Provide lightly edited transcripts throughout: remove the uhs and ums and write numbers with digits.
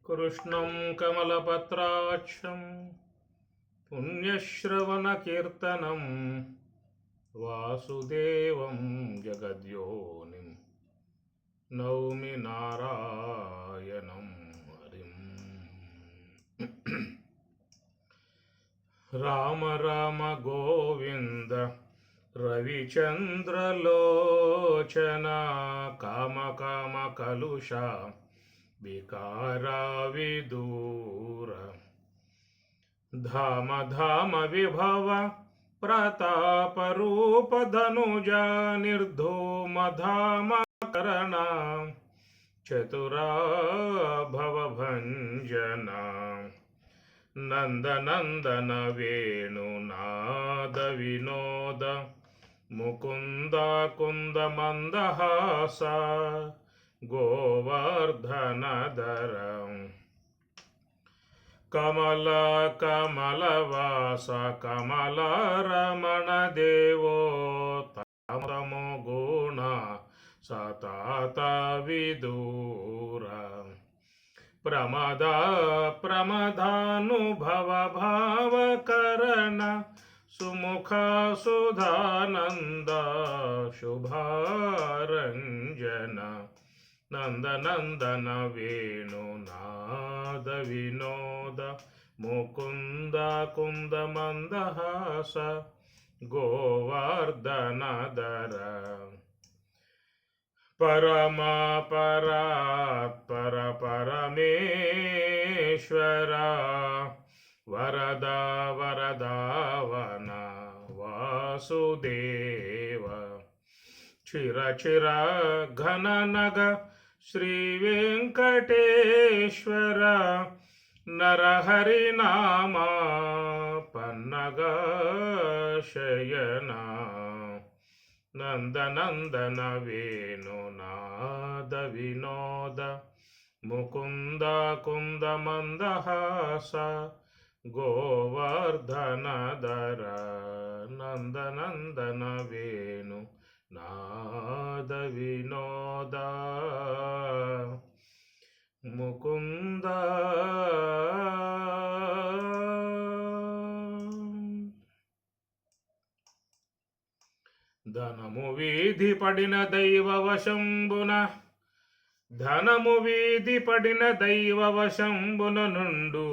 कृष्णं कमलपत्राक्षं पुण्यश्रवणकीर्तनं वासुदेवं जगद्योनिं नौमि नारायणं हरिम्। राम राम गोविंद रविचंद्रलोचना काम काम कलुषा विकारा विदूर धाम धाम विभव प्रताप रूप धनुजा निर्धूम धाम करणा चतुरा भवभंजना नंदनंदन वेणुनाद विनोद मुकुंद कुंद मंदहासा गोवर्धनधर कमल कमलवास कमल रमण देवो तमो गुण सतात विदूर प्रमदा प्रमदानुभव भावकरण सुमुख सुधानंद शुभारंजन नंदनंदन वेणुनाद विनोद मुकुंद कुंद मंदहास गोवर्धनधर परमा परात्पर परमेश्वरा वरदा वरदावन वासुदेव चिर चिर घन नग श्री वेंकटेश्वर नरहरि नामा पन्नग शयना नंदनंदन वेणुनाद विनोद मुकुंद कुंद मंदहास गोवर्धनधर नंदनंदन वेणु नाद विनोद मुकुंद ధనము వీధి పడిన దైవ వశంబున ధనము వీధి పడిన దైవ వశంబున నుండు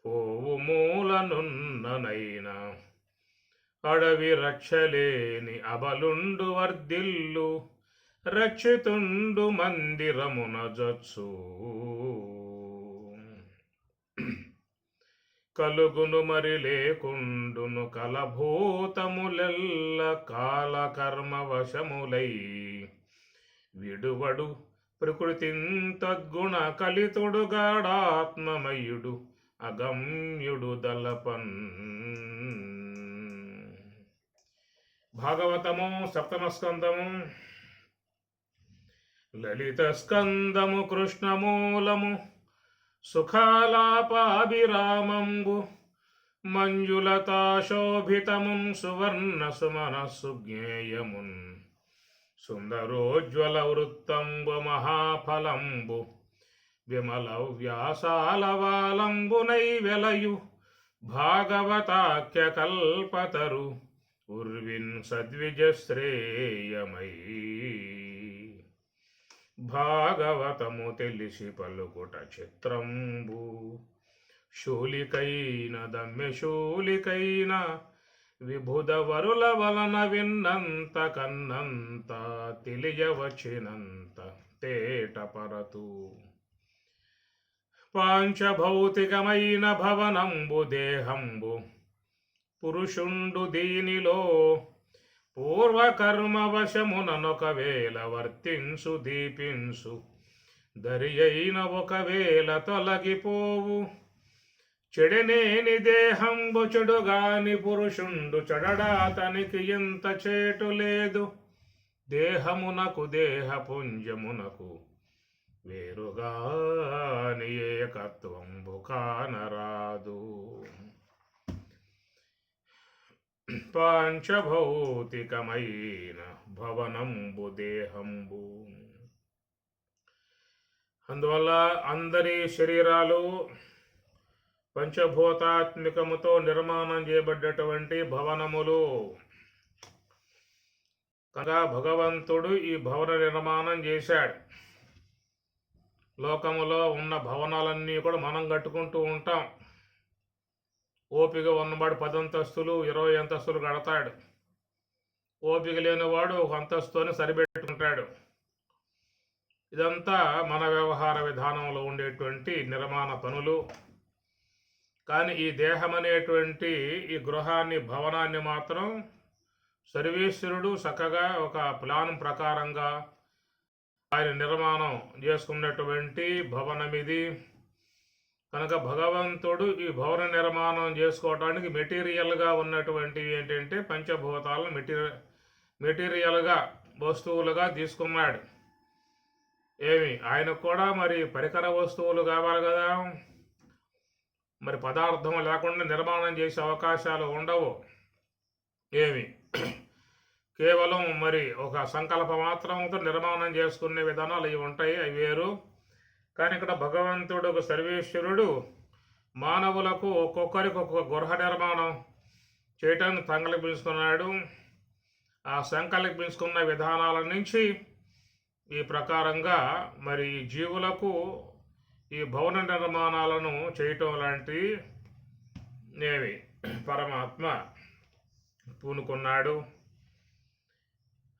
పోవు మూలనున్ననైన అడవి రక్షలేని అబలుండు వర్ధిల్లు రక్షితుండు మందిరమున జొచ్చు కలుగును మరి లేకుండును కలభూతములెల్ల కాలకర్మ వశములై విడువడు ప్రకృతింతద్గుణ కలితుడుగాడాత్మమయుడు అగమ్యుడు దలపన్. భాగవతము సప్తమ స్కందము లలిత స్కందము కృష్ణమూలము సుఖాలాపాభిరామంబు మంజులతాశోభితమున్ సువర్ణ సుమనస్సు జ్ఞేయమున్ సుందరోజ్వల వృత్తంబు మహాఫలంబు విమల వ్యాసాలవాలంబునై వెలయు భాగవతాఖ్య కల్పతరు ఉర్విన్ సద్విజశ్రేయమై భాగవతము తెలిసి పలుకుట చిత్రంబు శూలికైన దమ్యశూలికైన విభుద వరుల వలన విన్నంత కన్నంత తెలియవచ్చినంత తేటపరతు పాంచభౌతికమైన భవనంబు దేహంబు పురుషుండు దీనిలో పూర్వకర్మవశముననొకవేళ వర్తింసు దీపింసు దరి అయిన ఒకవేళ తొలగిపోవు చెడనేని దేహంబు చెడుగాని పురుషుండు చెడడాతనికి ఎంత చేటు లేదు దేహమునకు దేహపుంజమునకు వేరుగాని ఏకత్వంబు కానరాదు. పాంచభౌతికమైన భవనంబు దేహంబు అందువల్ల అందరి శరీరాలు పంచభూతాత్మికముతో నిర్మాణం చేయబడ్డటువంటి భవనములు కనుక భగవంతుడు ఈ భవన నిర్మాణం చేశాడు. లోకములో ఉన్న భవనాలన్నీ కూడా మనం కట్టుకుంటూ ఉంటాం. ఓపిక ఉన్నవాడు 10 అంతస్తులు 20 అంతస్తులు కడతాడు. ఓపిక లేనివాడు ఒక అంతస్తుని సరిపెట్టుకుంటాడు. ఇదంతా మన వ్యవహార విధానంలో ఉండేటువంటి నిర్మాణ పనులు. కానీ ఈ దేహం అనేటువంటి ఈ గృహాన్ని భవనాన్ని మాత్రం సర్వేశ్వరుడు చక్కగా ఒక ప్లాన్ ప్రకారంగా ఆయన నిర్మాణం చేసుకున్నటువంటి భవనం ఇది. కనుక భగవంతుడు ఈ భవన నిర్మాణం చేసుకోవడానికి మెటీరియల్గా ఉన్నటువంటివి ఏంటంటే పంచభూతాలను మెటీరియల్గా వస్తువులుగా తీసుకున్నాడు. ఆయనకు కూడా మరి పరికర వస్తువులు కావాలి కదా. మరి పదార్థం లేకుండా నిర్మాణం చేసే అవకాశాలు ఉండవు. కేవలం మరి ఒక సంకల్ప మాత్రంతో నిర్మాణం చేసుకునే విధానాలు ఇవి ఉంటాయి, అవి వేరు. కానీ ఇక్కడ భగవంతుడు ఒక సర్వేశ్వరుడు మానవులకు ఒక్కొక్కరికి ఒక్కొక్క గృహ నిర్మాణం చేయటాన్ని సంకల్పించుకున్నాడు. ఆ సంకల్పించుకున్న విధానాల నుంచి ఈ ప్రకారంగా మరి జీవులకు ఈ భవన నిర్మాణాలను చేయటం లాంటి పరమాత్మ పూనుకున్నాడు.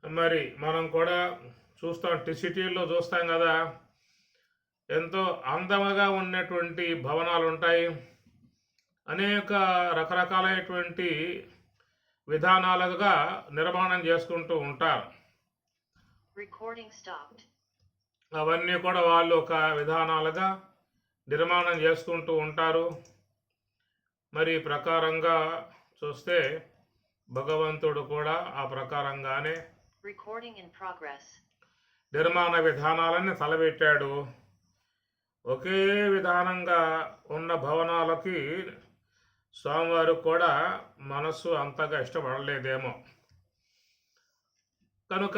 మరి మనం కూడా చూస్తాం, సిటీల్లో చూస్తాం కదా, ఎంతో అందముగా ఉన్నటువంటి భవనాలు ఉంటాయి. అనేక రకరకాలైనటువంటి విధానాలుగా నిర్మాణం చేసుకుంటూ ఉంటారు. అవన్నీ కూడా వాళ్ళు ఒక విధానాలుగా నిర్మాణం చేసుకుంటూ ఉంటారు. మరి ప్రకారంగా చూస్తే భగవంతుడు కూడా ఆ ప్రకారంగానే నిర్మాణ విధానాలని తలబెట్టాడు. ఒకే విధానంగా ఉన్న భవనాలకి స్వామివారు కూడా మనస్సు అంతగా ఇష్టపడలేదేమో. కనుక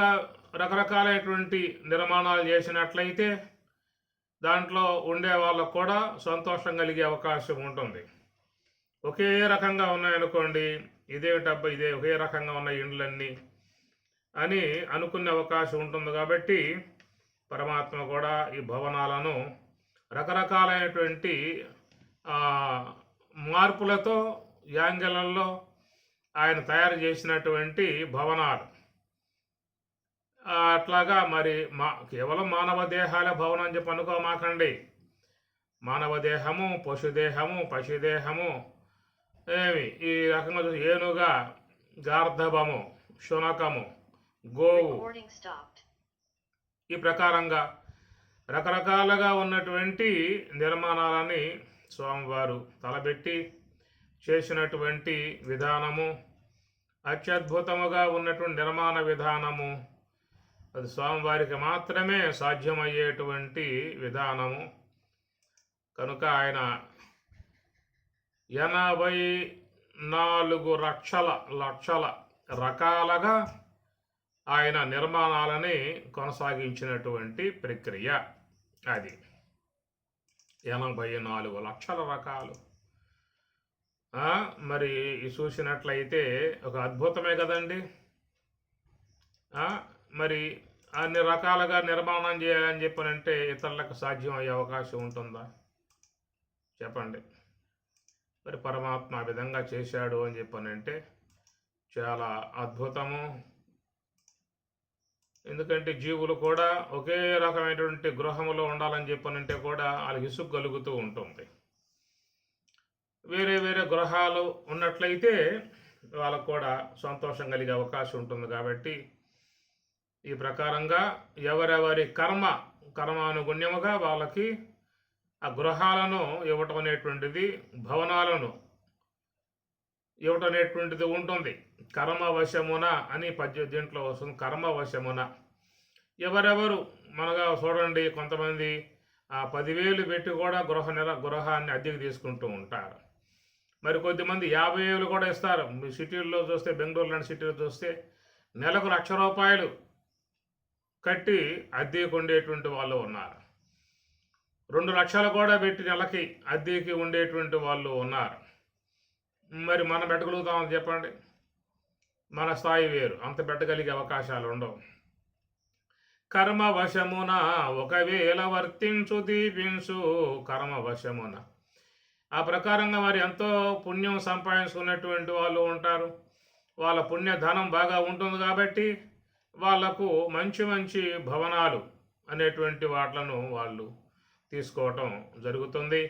రకరకాలైనటువంటి నిర్మాణాలు చేసినట్లయితే దాంట్లో ఉండే వాళ్ళకు కూడా సంతోషం కలిగే అవకాశం ఉంటుంది. ఒకే రకంగా ఉన్నాయనుకోండి, ఇదేమిటబ్బా ఇదే ఒకే రకంగా ఉన్న ఇండ్లన్నీ అని అనుకునే అవకాశం ఉంటుంది. కాబట్టి పరమాత్మ కూడా ఈ భవనాలను రకరకాలైనటువంటి మార్పులతో యాంగిళ్లలో ఆయన తయారు చేసినటువంటి భవనాలు. అట్లాగా మరి కేవలం మానవ దేహాలే భవనం అని చెప్పి అనుకోమాకండి. మానవ దేహము, పశుదేహము, పశుదేహము, ఈ రకంగా చూసి ఏనుగా, గార్ధబము, శునకము, గోవు, ఈ ప్రకారంగా రకరకాలుగా ఉన్నటువంటి నిర్మాణాలని స్వామివారు తలబెట్టి చేసినటువంటి విధానము, అత్యద్భుతముగా ఉన్నటువంటి నిర్మాణ విధానము, అది స్వామివారికి మాత్రమే సాధ్యమయ్యేటువంటి విధానము. కనుక ఆయన 84 లక్షల రకాలుగా ఆయన నిర్మాణాలని కొనసాగించినటువంటి ప్రక్రియ అది. 84 లక్షల రకాలు. మరి చూసినట్లయితే ఒక అద్భుతమే కదండి. మరి అన్ని రకాలుగా నిర్మాణం చేయాలని చెప్పనంటే ఇతరులకు సాధ్యం అయ్యే అవకాశం ఉంటుందా చెప్పండి. మరి పరమాత్మ ఆ విధంగా చేశాడు అని చెప్పనంటే చాలా అద్భుతము. ఎందుకంటే జీవులు కూడా ఒకే రకమైనటువంటి గృహములో ఉండాలని చెప్పనంటే కూడా వాళ్ళకి ఇసుగు కలుగుతూ ఉంటుంది. వేరే వేరే గృహాలు ఉన్నట్లయితే వాళ్ళకు కూడా సంతోషం కలిగే అవకాశం ఉంటుంది. కాబట్టి ఈ ప్రకారంగా ఎవరెవరి కర్మానుగుణ్యముగా వాళ్ళకి ఆ గృహాలను ఇవ్వటం అనేటువంటిది, భవనాలను ఇవ్వటం అనేటువంటిది ఉంటుంది. కర్మవశమున అని దీంట్లో వస్తుంది. కర్మవశమున ఎవరెవరు మనగా చూడండి, కొంతమంది 10,000 పెట్టి కూడా గృహాన్ని అద్దెకి తీసుకుంటూ ఉంటారు. మరి కొద్దిమంది 50,000 కూడా ఇస్తారు. మీ సిటీల్లో చూస్తే, బెంగళూరు లాంటి సిటీలో చూస్తే నెలకు ₹1,00,000 కట్టి అద్దెకు ఉండేటువంటి వాళ్ళు ఉన్నారు. 2 లక్షలు కూడా పెట్టి నెలకి అద్దెకి ఉండేటువంటి వాళ్ళు ఉన్నారు. మరి మనం పెట్టగలుగుతామని చెప్పండి? మన స్థాయి వేరు, అంత పెట్టగలిగే అవకాశాలు ఉండవు. కర్మవశమున ఒకవేళ వర్తించు దీపించు కర్మవశమున. ఆ ప్రకారంగా మరి ఎంతో పుణ్యం సంపాదించుకున్నటువంటి వాళ్ళు ఉంటారు. వాళ్ళ పుణ్య ధనం బాగా ఉంటుంది కాబట్టి వాళ్లకు మంచి మంచి భవనాలు అనేటువంటి వాట్లను వాళ్ళు తీసుకోవటం జరుగుతుంది.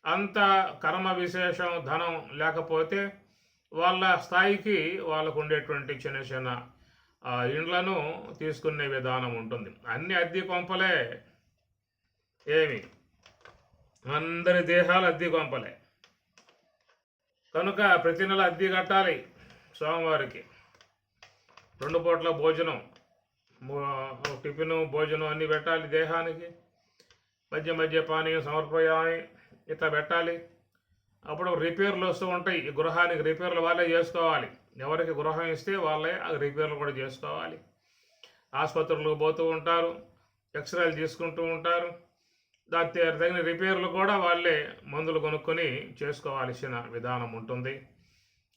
అంత కర్మ విశేషం ధనం లేకపోతే వాళ్ళ స్థాయికి వాళ్ళకు ఉండేటువంటి చిన్న చిన్న ఇండ్లను తీసుకునే విధానం ఉంటుంది. అన్ని అద్దె కొంపలే, ఏమి అందరి దేహాలు అద్దె కొంపలే. కనుక ప్రతి నెల అద్దె కట్టాలి. సోమవారికి 2 పూట్ల భోజనం, టిఫిను భోజనం అన్నీ పెట్టాలి దేహానికి. మధ్య మధ్య పానీయం సమర్పయామి ఇట్లా పెట్టాలి. అప్పుడు రిపేర్లు వస్తూ ఉంటాయి. ఈ గృహానికి రిపేర్లు వాళ్ళే చేసుకోవాలి. ఎవరికి గృహం ఇస్తే వాళ్ళే ఆ రిపేర్లు కూడా చేసుకోవాలి. ఆసుపత్రులకు పోతూ ఉంటారు, ఎక్స్రేలు తీసుకుంటూ ఉంటారు. దాని తగిన రిపేర్లు కూడా వాళ్ళే మందులు కొనుక్కొని చేసుకోవాల్సిన విధానం ఉంటుంది.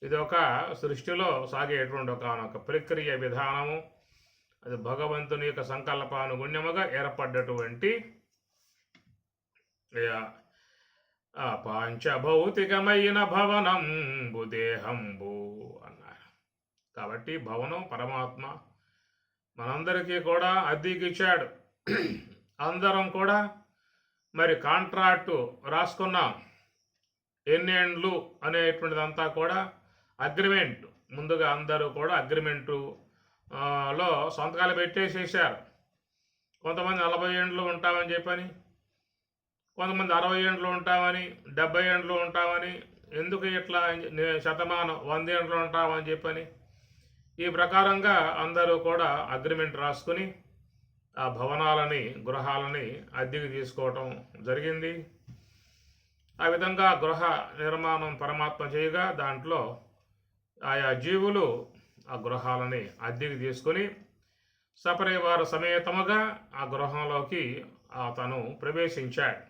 ఇది ఒక సృష్టిలో సాగేటువంటి ఒక ప్రక్రియ విధానము. అది భగవంతుని యొక్క సంకల్పానుగుణ్యముగా ఏర్పడ్డటువంటి పాంచభౌతికమైన భవనంబు దేహంబు అన్నారు. కాబట్టి భవనం పరమాత్మ మనందరికీ కూడా అద్దెకి ఇచ్చాడు. అందరం కూడా మరి కాంట్రాక్టు రాసుకున్నాం. ఎన్నేండ్లు అనేటువంటిదంతా కూడా అగ్రిమెంట్. ముందుగా అందరూ కూడా అగ్రిమెంటు లో సంతకాలు పెట్టేసేసారు. కొంతమంది 40 ఏండ్లు ఉంటామని చెప్పని, కొంతమంది 60 ఏండ్లు ఉంటామని, 70 ఏండ్లు ఉంటామని, ఎందుకు ఇట్లా శతమానం 100 ఏండ్లు ఉంటామని చెప్పని, ఈ ప్రకారంగా అందరూ కూడా అగ్రిమెంట్ రాసుకుని ఆ భవనాలని, గృహాలని అద్దెకి తీసుకోవటం జరిగింది. ఆ విధంగా గృహ నిర్మాణం పరమాత్మ చేయగా దాంట్లో ఆయా జీవులు ఆ గృహాలని అద్దెకి తీసుకొని సపరివార సమేతముగా ఆ గృహంలోకి అతను ప్రవేశించాడు.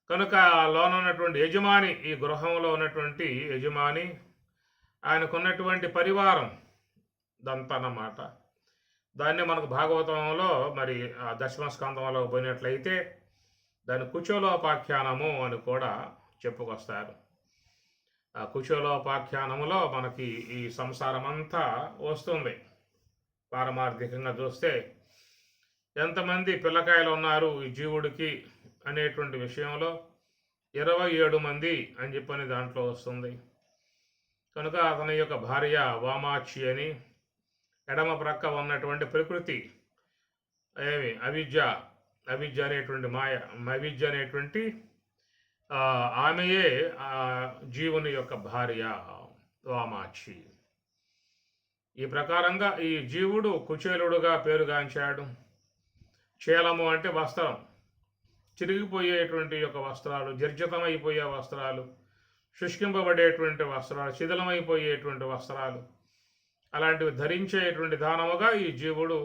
కనుక లోన ఉన్నటువంటి యజమాని, ఈ గృహంలో ఉన్నటువంటి యజమాని, ఆయనకున్నటువంటి పరివారం దంతనమాట. దాన్ని మనకు భాగవతంలో మరి దశమ స్కంధంలో పోయినట్లయితే దాన్ని కుచోలోపాఖ్యానము అని కూడా చెప్పుకొస్తారు. ఆ కుచోలోపాఖ్యానములో మనకి ఈ సంసారం అంతా వస్తుంది. పారమార్థికంగా చూస్తే ఎంతమంది పిల్లకాయలు ఉన్నారు ఈ జీవుడికి అనేటువంటి విషయంలో 27 మంది అని చెప్పని దాంట్లో వస్తుంది. కనుక అతని యొక్క భార్య వామాక్షి అని, ఎడమ ప్రక్క ఉన్నటువంటి ప్రకృతి అవిద్య అనేటువంటి మాయ, అవిద్య అనేటువంటి ఆమెయే జీవుని యొక్క భార్య వామాక్షి. ఈ ప్రకారంగా ఈ జీవుడు కుచేలుడుగా పేరుగాంచాడు. చేలము అంటే వస్త్రం, చిరిగిపోయేటువంటి యొక్క వస్త్రాలు, జర్జితమైపోయే వస్త్రాలు, శుష్కింపబడేటువంటి వస్త్రాలు, శిథిలమైపోయేటువంటి వస్త్రాలు, అలాంటివి ధరించేటువంటి దానముగా ఈ జీవుడు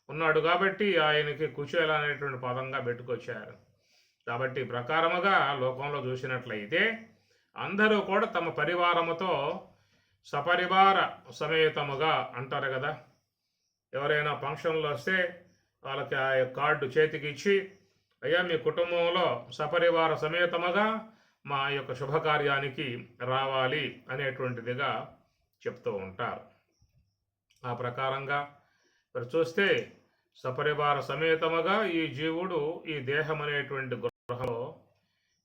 ఉన్నాడు. కాబట్టి ఆయనకి కుచేల అనేటువంటి పదంగా పెట్టుకొచ్చారు. కాబట్టి ప్రకారముగా లోకంలో చూసినట్లయితే అందరూ కూడా తమ పరివారముతో సపరివార సమేతముగా అంటారు కదా. ఎవరైనా ఫంక్షన్లు వస్తే వాళ్ళకి ఆ కార్డు చేతికి ఇచ్చి, అయ్యా మీ కుటుంబంలో సపరివార సమేతముగా మా యొక్క శుభకార్యానికి రావాలి అనేటువంటిదిగా చెప్తూ ఉంటారు. ఆ ప్రకారంగా మరి చూస్తే సపరివార సమేతముగా ఈ జీవుడు ఈ దేహం అనేటువంటి గృహంలో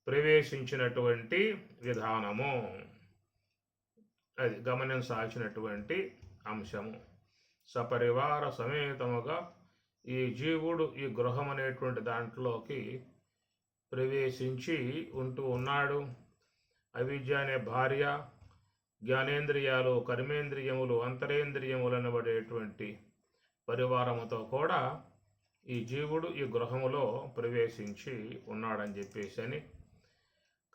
ప్రవేశించినటువంటి విధానము, అది గమనించాల్సినటువంటి అంశము. సపరివార సమేతముగా ఈ జీవుడు ఈ గృహం అనేటువంటి దాంట్లోకి ప్రవేశించి ఉంటూ ఉన్నాడు. అవిద్య అనే భార్య, జ్ఞానేంద్రియాలు, కర్మేంద్రియములు, అంతరేంద్రియములు అనబడేటువంటి పరివారముతో కూడా ఈ జీవుడు ఈ గృహములో ప్రవేశించి ఉన్నాడని చెప్పేసి అని.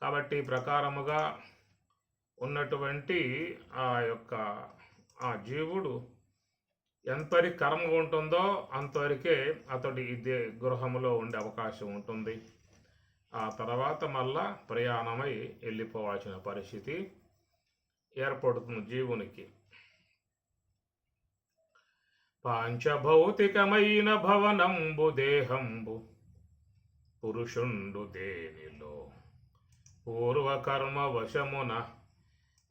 కాబట్టి ప్రకారముగా ఉన్నటువంటి ఆ జీవుడు ఎంతవరకు కర్మ ఉంటుందో అంతవరకే అతడు ఇదే గృహంలో ఉండే అవకాశం ఉంటుంది. ఆ తర్వాత మళ్ళా ప్రయాణమై వెళ్ళిపోవాల్సిన పరిస్థితి ఏర్పడుతుంది జీవునికి. పాంచభౌతికమైన భవనంబు దేహంబు పురుషుండు దేనిలో పూర్వకర్మ వశమున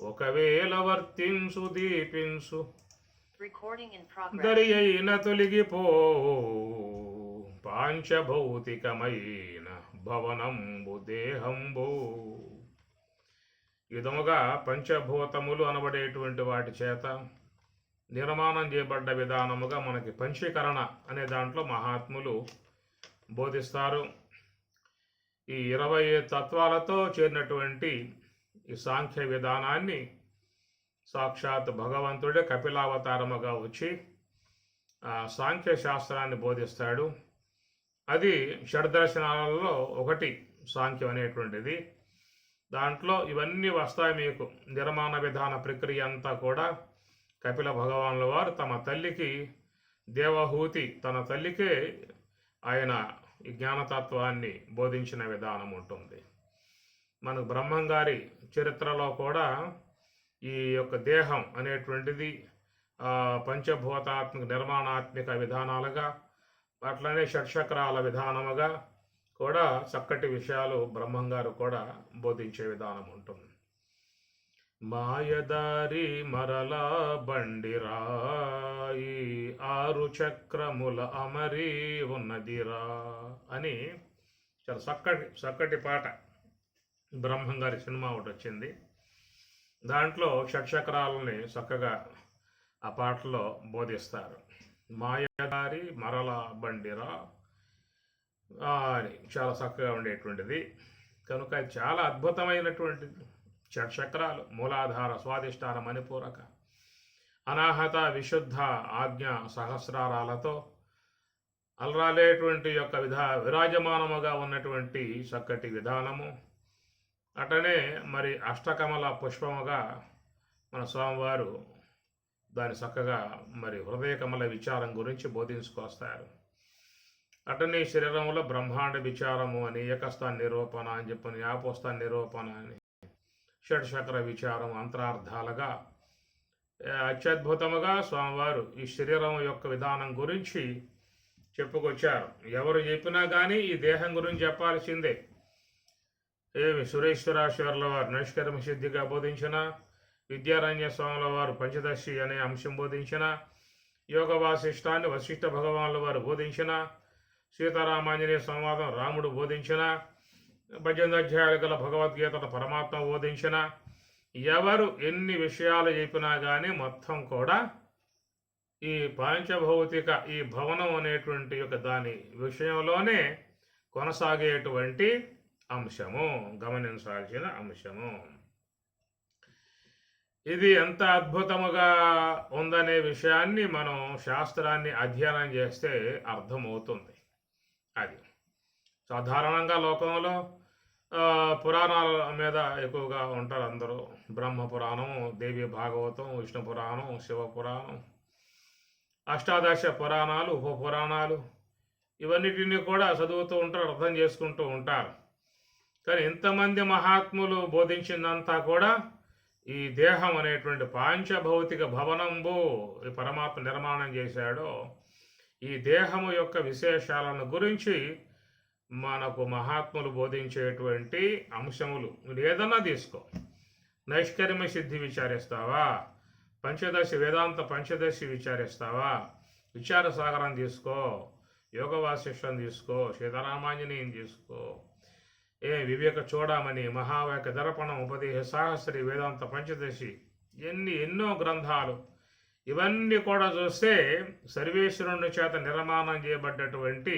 ఒకవేళ వర్తించు దీపించు దరి అయిన తొలగిపో పాంచభౌతికమైన భవనంబు దేహంబు. ఈ విధముగా పంచభూతములు అనబడేటువంటి వాటి చేత నిర్మాణం చేయబడ్డ విధానముగా మనకి పంచీకరణ అనే దాంట్లో మహాత్ములు బోధిస్తారు. ఈ 20 తత్వాలతో చేరినటువంటి ఈ సాంఖ్య విధానాన్ని సాక్షాత్ భగవంతుడే కపిలావతారముగా వచ్చి సాంఖ్య శాస్త్రాన్ని బోధిస్తాడు. అది షడ్దర్శనాలలో ఒకటి సాంఖ్యం అనేటువంటిది. దాంట్లో ఇవన్నీ వస్తాయి మీకు. నిర్మాణ విధాన ప్రక్రియ అంతా కూడా కపిల భగవానుల వారు తమ తల్లికి దేవహూతి తన తల్లికే ఆయన ఈ జ్ఞానతత్వాన్ని బోధించిన విధానం ఉంటుంది. మనకు బ్రహ్మంగారి చరిత్రలో కూడా ఈ యొక్క దేహం అనేటువంటిది పంచభూతాత్మక నిర్మాణాత్మక విధానాలుగా, అట్లనే షట్చక్రాల విధానముగా కూడా చక్కటి విషయాలు బ్రహ్మంగారు కూడా బోధించే విధానం ఉంటుంది. మాయదారి మరలా బండిరాయి 6 చక్రముల అమరి ఉన్నదిరా అని చాలా చక్కటి పాట బ్రహ్మంగారి సినిమా ఒకటి వచ్చింది. దాంట్లో షట్చక్రాలని చక్కగా ఆ పాటలో బోధిస్తారు. మాయదారి మరల బండిరా అని చాలా చక్కగా ఉండేటువంటిది. కనుక చాలా అద్భుతమైనటువంటిది. షట్చక్రాలు మూలాధార, స్వాదిష్టాన, మణిపూరక, అనాహత, విశుద్ధ, ఆజ్ఞ సహస్రారాలతో అలరాలేటువంటి యొక్క విరాజమానముగా ఉన్నటువంటి చక్కటి విధానము. అటనే మరి అష్టకమల పుష్పముగా మన స్వామివారు దాని చక్కగా మరి హృదయకమల విచారం గురించి బోధించుకొస్తారు. అటనే శరీరంలో బ్రహ్మాండ విచారము అని, ఏకస్థాన నిరూపణ అని చెప్పని, యాపోస్థాన నిరూపణ అని, షట్చక్ర విచారం అంతరార్థాలుగా అత్యద్భుతముగా స్వామివారు ఈ శరీరం యొక్క విధానం గురించి చెప్పుకొచ్చారు. ఎవరు చెప్పినా కానీ ఈ దేహం గురించి చెప్పాల్సిందే. ఏమి సురేశ్వరాశ్వర్ల వారు నైష్కర్మ సిద్ధిగా బోధించిన, విద్యారణ్య స్వాముల వారు పంచదశి అనే అంశం బోధించిన, యోగ వాసిష్టాన్ని వశిష్ఠ భగవానుల వారు బోధించిన, సీతారామాంజనేయ సంవాదం రాముడు బోధించిన, 18 అధ్యాయాలు గల భగవద్గీతను పరమాత్మ బోధించిన, ఎవరు ఎన్ని విషయాలు చెప్పినా కానీ మొత్తం కూడా ఈ పంచభౌతిక ఈ భవనం అనేటువంటి యొక్క దాని విషయంలోనే కొనసాగేటువంటి అంశము, గమనించాల్సిన అంశము. ఇది ఎంత అద్భుతముగా ఉందనే విషయాన్ని మనం శాస్త్రాన్ని అధ్యయనం చేస్తే అర్థమవుతుంది. అది సాధారణంగా లోకంలో పురాణాల మీద ఎక్కువగా ఉంటారు అందరూ. బ్రహ్మ పురాణం, దేవి భాగవతం, విష్ణు పురాణం, శివ పురాణం, అష్టాదశ పురాణాలు, ఉప పురాణాలు ఇవన్నిటిని కూడా చదువుతూ ఉంటారు, అర్థం చేసుకుంటూ ఉంటారు. కానీ ఇంతమంది మహాత్ములు బోధించిందంతా కూడా ఈ దేహం అనేటువంటి పాంచభౌతిక భవనంబు ఈ పరమాత్మ నిర్మాణం చేశాడో ఈ దేహము యొక్క విశేషాలను గురించి మనకు మహాత్ములు బోధించేటువంటి అంశములు. మీరు ఏదన్నా తీసుకో, నైష్కర్మ్య సిద్ధి విచారిస్తావా, పంచదశి వేదాంత పంచదశి విచారిస్తావా, విచార సాగరం తీసుకో, యోగ వాసిష్టం తీసుకో, సీతారామాంజనేయం తీసుకో, వివేక చూడమని, మహావాక్య దర్పణం, ఉపదేశ సాహస్రి, వేదాంత పంచదశి, ఎన్నో గ్రంథాలు ఇవన్నీ కూడా చూస్తే సర్వేశ్వరుని చేత నిర్మాణం చేయబడ్డటువంటి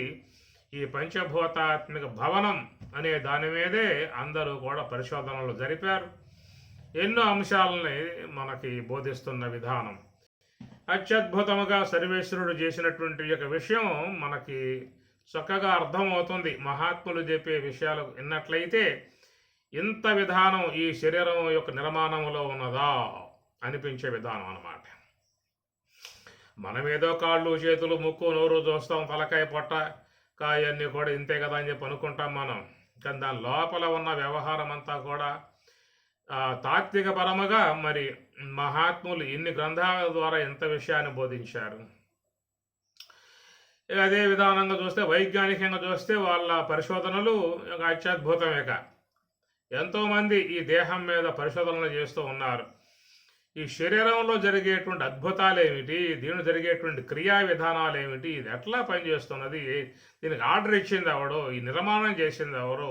ఈ పంచభూతాత్మిక భవనం అనే దాని మీదే అందరూ కూడా పరిశోధనలు జరిపారు. ఎన్నో అంశాలని మనకి బోధిస్తున్న విధానం అత్యద్భుతముగా సర్వేశ్వరుడు చేసినటువంటి యొక్క విషయం మనకి చక్కగా అర్థమవుతుంది. మహాత్ములు చెప్పే విషయాలు విన్నట్లయితే ఇంత విధానం ఈ శరీరం యొక్క నిర్మాణంలో ఉన్నదా అనిపించే విధానం అన్నమాట. మనమేదో కాళ్ళు చేతులు ముక్కు నోరు చూస్తాం, తలకాయ పొట్ట కాయ అన్నీ కూడా ఇంతే కదా అని చెప్పి అనుకుంటాం మనం. కానీ దాని లోపల ఉన్న వ్యవహారం అంతా కూడా తాత్విక పరముగా మరి మహాత్ములు ఇన్ని గ్రంథాల ద్వారా ఎంత విషయాన్ని బోధించారు. అదే విధానంగా చూస్తే వైజ్ఞానికంగా చూస్తే వాళ్ళ పరిశోధనలు అత్యద్భుతమేక. ఎంతోమంది ఈ దేహం మీద పరిశోధనలు చేస్తూ ఉన్నారు. ఈ శరీరంలో జరిగేటువంటి అద్భుతాలు ఏమిటి, దీనిలో జరిగేటువంటి క్రియా విధానాలు ఏమిటి, ఇది ఎట్లా పనిచేస్తున్నది, దీనికి ఆర్డర్ ఇచ్చింది ఎవడో, ఈ నిర్మాణం చేసింది ఎవరో,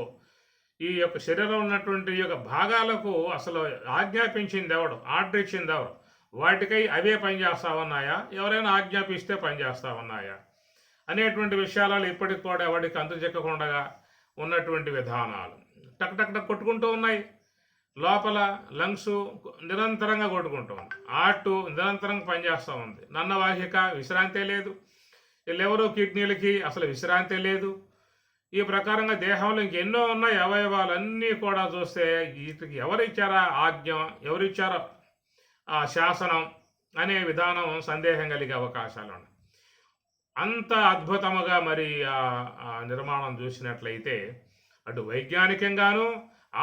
ఈ యొక్క శరీరంలో ఉన్నటువంటి ఈ యొక్క భాగాలకు అసలు ఆజ్ఞాపించింది ఎవడు, ఆర్డర్ ఇచ్చింది ఎవరు, వాటికై అవే పనిచేస్తా ఉన్నాయా, ఎవరైనా ఆజ్ఞాపిస్తే పనిచేస్తా ఉన్నాయా అనేటువంటి విషయాలు ఇప్పటికి కూడా ఎవరికి అంతు చెక్కకుండా ఉన్నటువంటి విధానాలు టక్ టక్ టక్ కొట్టుకుంటూ ఉన్నాయి. లోపల లంగ్స్ నిరంతరంగా కొట్టుకుంటూ ఉంది, హార్ట్ నిరంతరంగా పనిచేస్తూ ఉంది, నన్నవాహిక విశ్రాంతే లేదు, లివరు కిడ్నీలకి అసలు విశ్రాంతి లేదు. ఈ ప్రకారంగా దేహంలో ఇంకెన్నో ఉన్నాయి అవయవాలన్నీ కూడా చూస్తే వీటికి ఎవరిచ్చారా ఆజ్ఞ, ఎవరిచ్చారో ఆ శాసనం అనే విధానం సందేహం కలిగే అవకాశాలు ఉన్నాయి. అంత అద్భుతముగా మరి ఆ నిర్మాణం చూసినట్లయితే అటు వైజ్ఞానికంగాను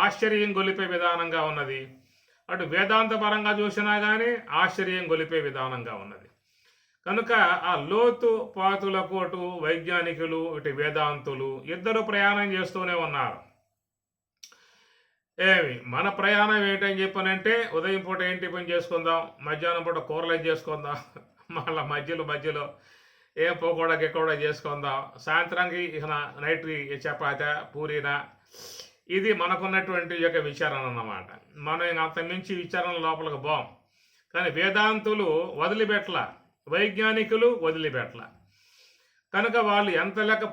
ఆశ్చర్యం గొలిపే విధానంగా ఉన్నది, అటు వేదాంత పరంగా చూసినా కానీ ఆశ్చర్యం గొలిపే విధానంగా ఉన్నది. కనుక ఆ లోతు పాతులకు అటు వైజ్ఞానికులు ఇటు వేదాంతులు ఇద్దరు ప్రయాణం చేస్తూనే ఉన్నారు. మన ప్రయాణం ఏంటని చెప్పనంటే ఉదయం పూట ఏంటి పని చేసుకుందాం, మధ్యాహ్నం పూట కూరలు చేసుకుందాం, మళ్ళీ మధ్యలో ఏం పోకూడా గిక్కూడా చేసుకుందాం, సాయంత్రానికి ఇక నైట్కి చపాత పూరీనా, ఇది మనకున్నటువంటి యొక్క విచారణ అన్నమాట. మనం అంత మించి విచారణ లోపలికి పోం. కానీ వేదాంతులు వదిలిపెట్ల, వైజ్ఞానికులు వదిలిపెట్ల. కనుక వాళ్ళు ఎంత లెక్క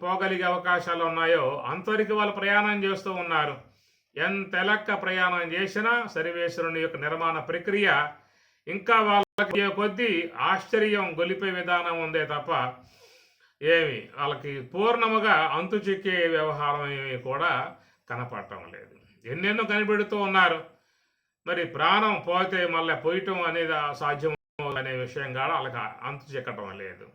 పోగలిగే అవకాశాలు ఉన్నాయో అంతవరకు వాళ్ళు ప్రయాణం చేస్తూ ఉన్నారు. ఎంత లెక్క ప్రయాణం చేసినా సర్వేశ్వరుని యొక్క నిర్మాణ ప్రక్రియ ఇంకా వాళ్ళకి కొద్దీ ఆశ్చర్యం గొలిపే విధానం ఉందే తప్ప వాళ్ళకి పూర్ణముగా అంతు చిక్కే వ్యవహారం ఏమి కూడా కనపడటం లేదు. ఎన్నెన్నో కనిపెడుతూ ఉన్నారు. మరి ప్రాణం పోతే మళ్ళీ పోయటం అనేది సాధ్యం అనే విషయం కూడా వాళ్ళకి అంతు చిక్కటం లేదు.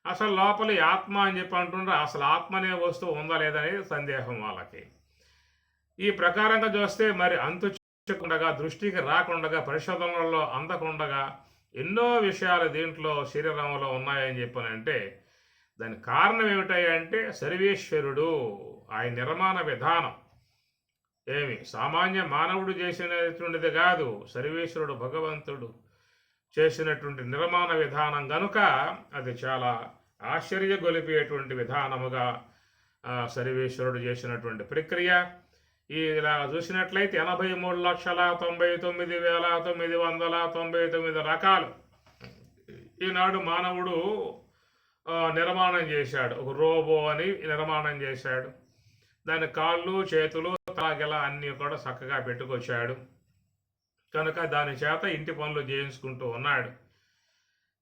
అసలు లోపలి ఆత్మ అని చెప్పి అంటుండ్రు, అసలు ఆత్మ అనే వస్తువు ఉందా లేదనేది సందేహం వాళ్ళకి. ఈ ప్రకారంగా చూస్తే మరి అంతు చిక్కకుండా, దృష్టికి రాకుండా, పరిశోధనలలో అందకుండా ఎన్నో విషయాలు దీంట్లో శరీరంలో ఉన్నాయని చెప్పనంటే దానికి కారణం ఏమిటాయంటే సర్వేశ్వరుడు, ఆయన నిర్మాణ విధానం సామాన్య మానవుడు చేసినటువంటిది కాదు, సర్వేశ్వరుడు భగవంతుడు చేసినటువంటి నిర్మాణ విధానం కనుక అది చాలా ఆశ్చర్యగొలిపేటువంటి విధానముగా సర్వేశ్వరుడు చేసినటువంటి ప్రక్రియ. ఇలా చూసినట్లయితే 83,99,999 రకాలు ఈనాడు మానవుడు నిర్మాణం చేశాడు. ఒక రోబో అని నిర్మాణం చేశాడు. దాని కాళ్ళు చేతులు తాగెల అన్నీ కూడా చక్కగా పెట్టుకొచ్చాడు. కనుక దాని చేత ఇంటి పనులు చేయించుకుంటూ ఉన్నాడు.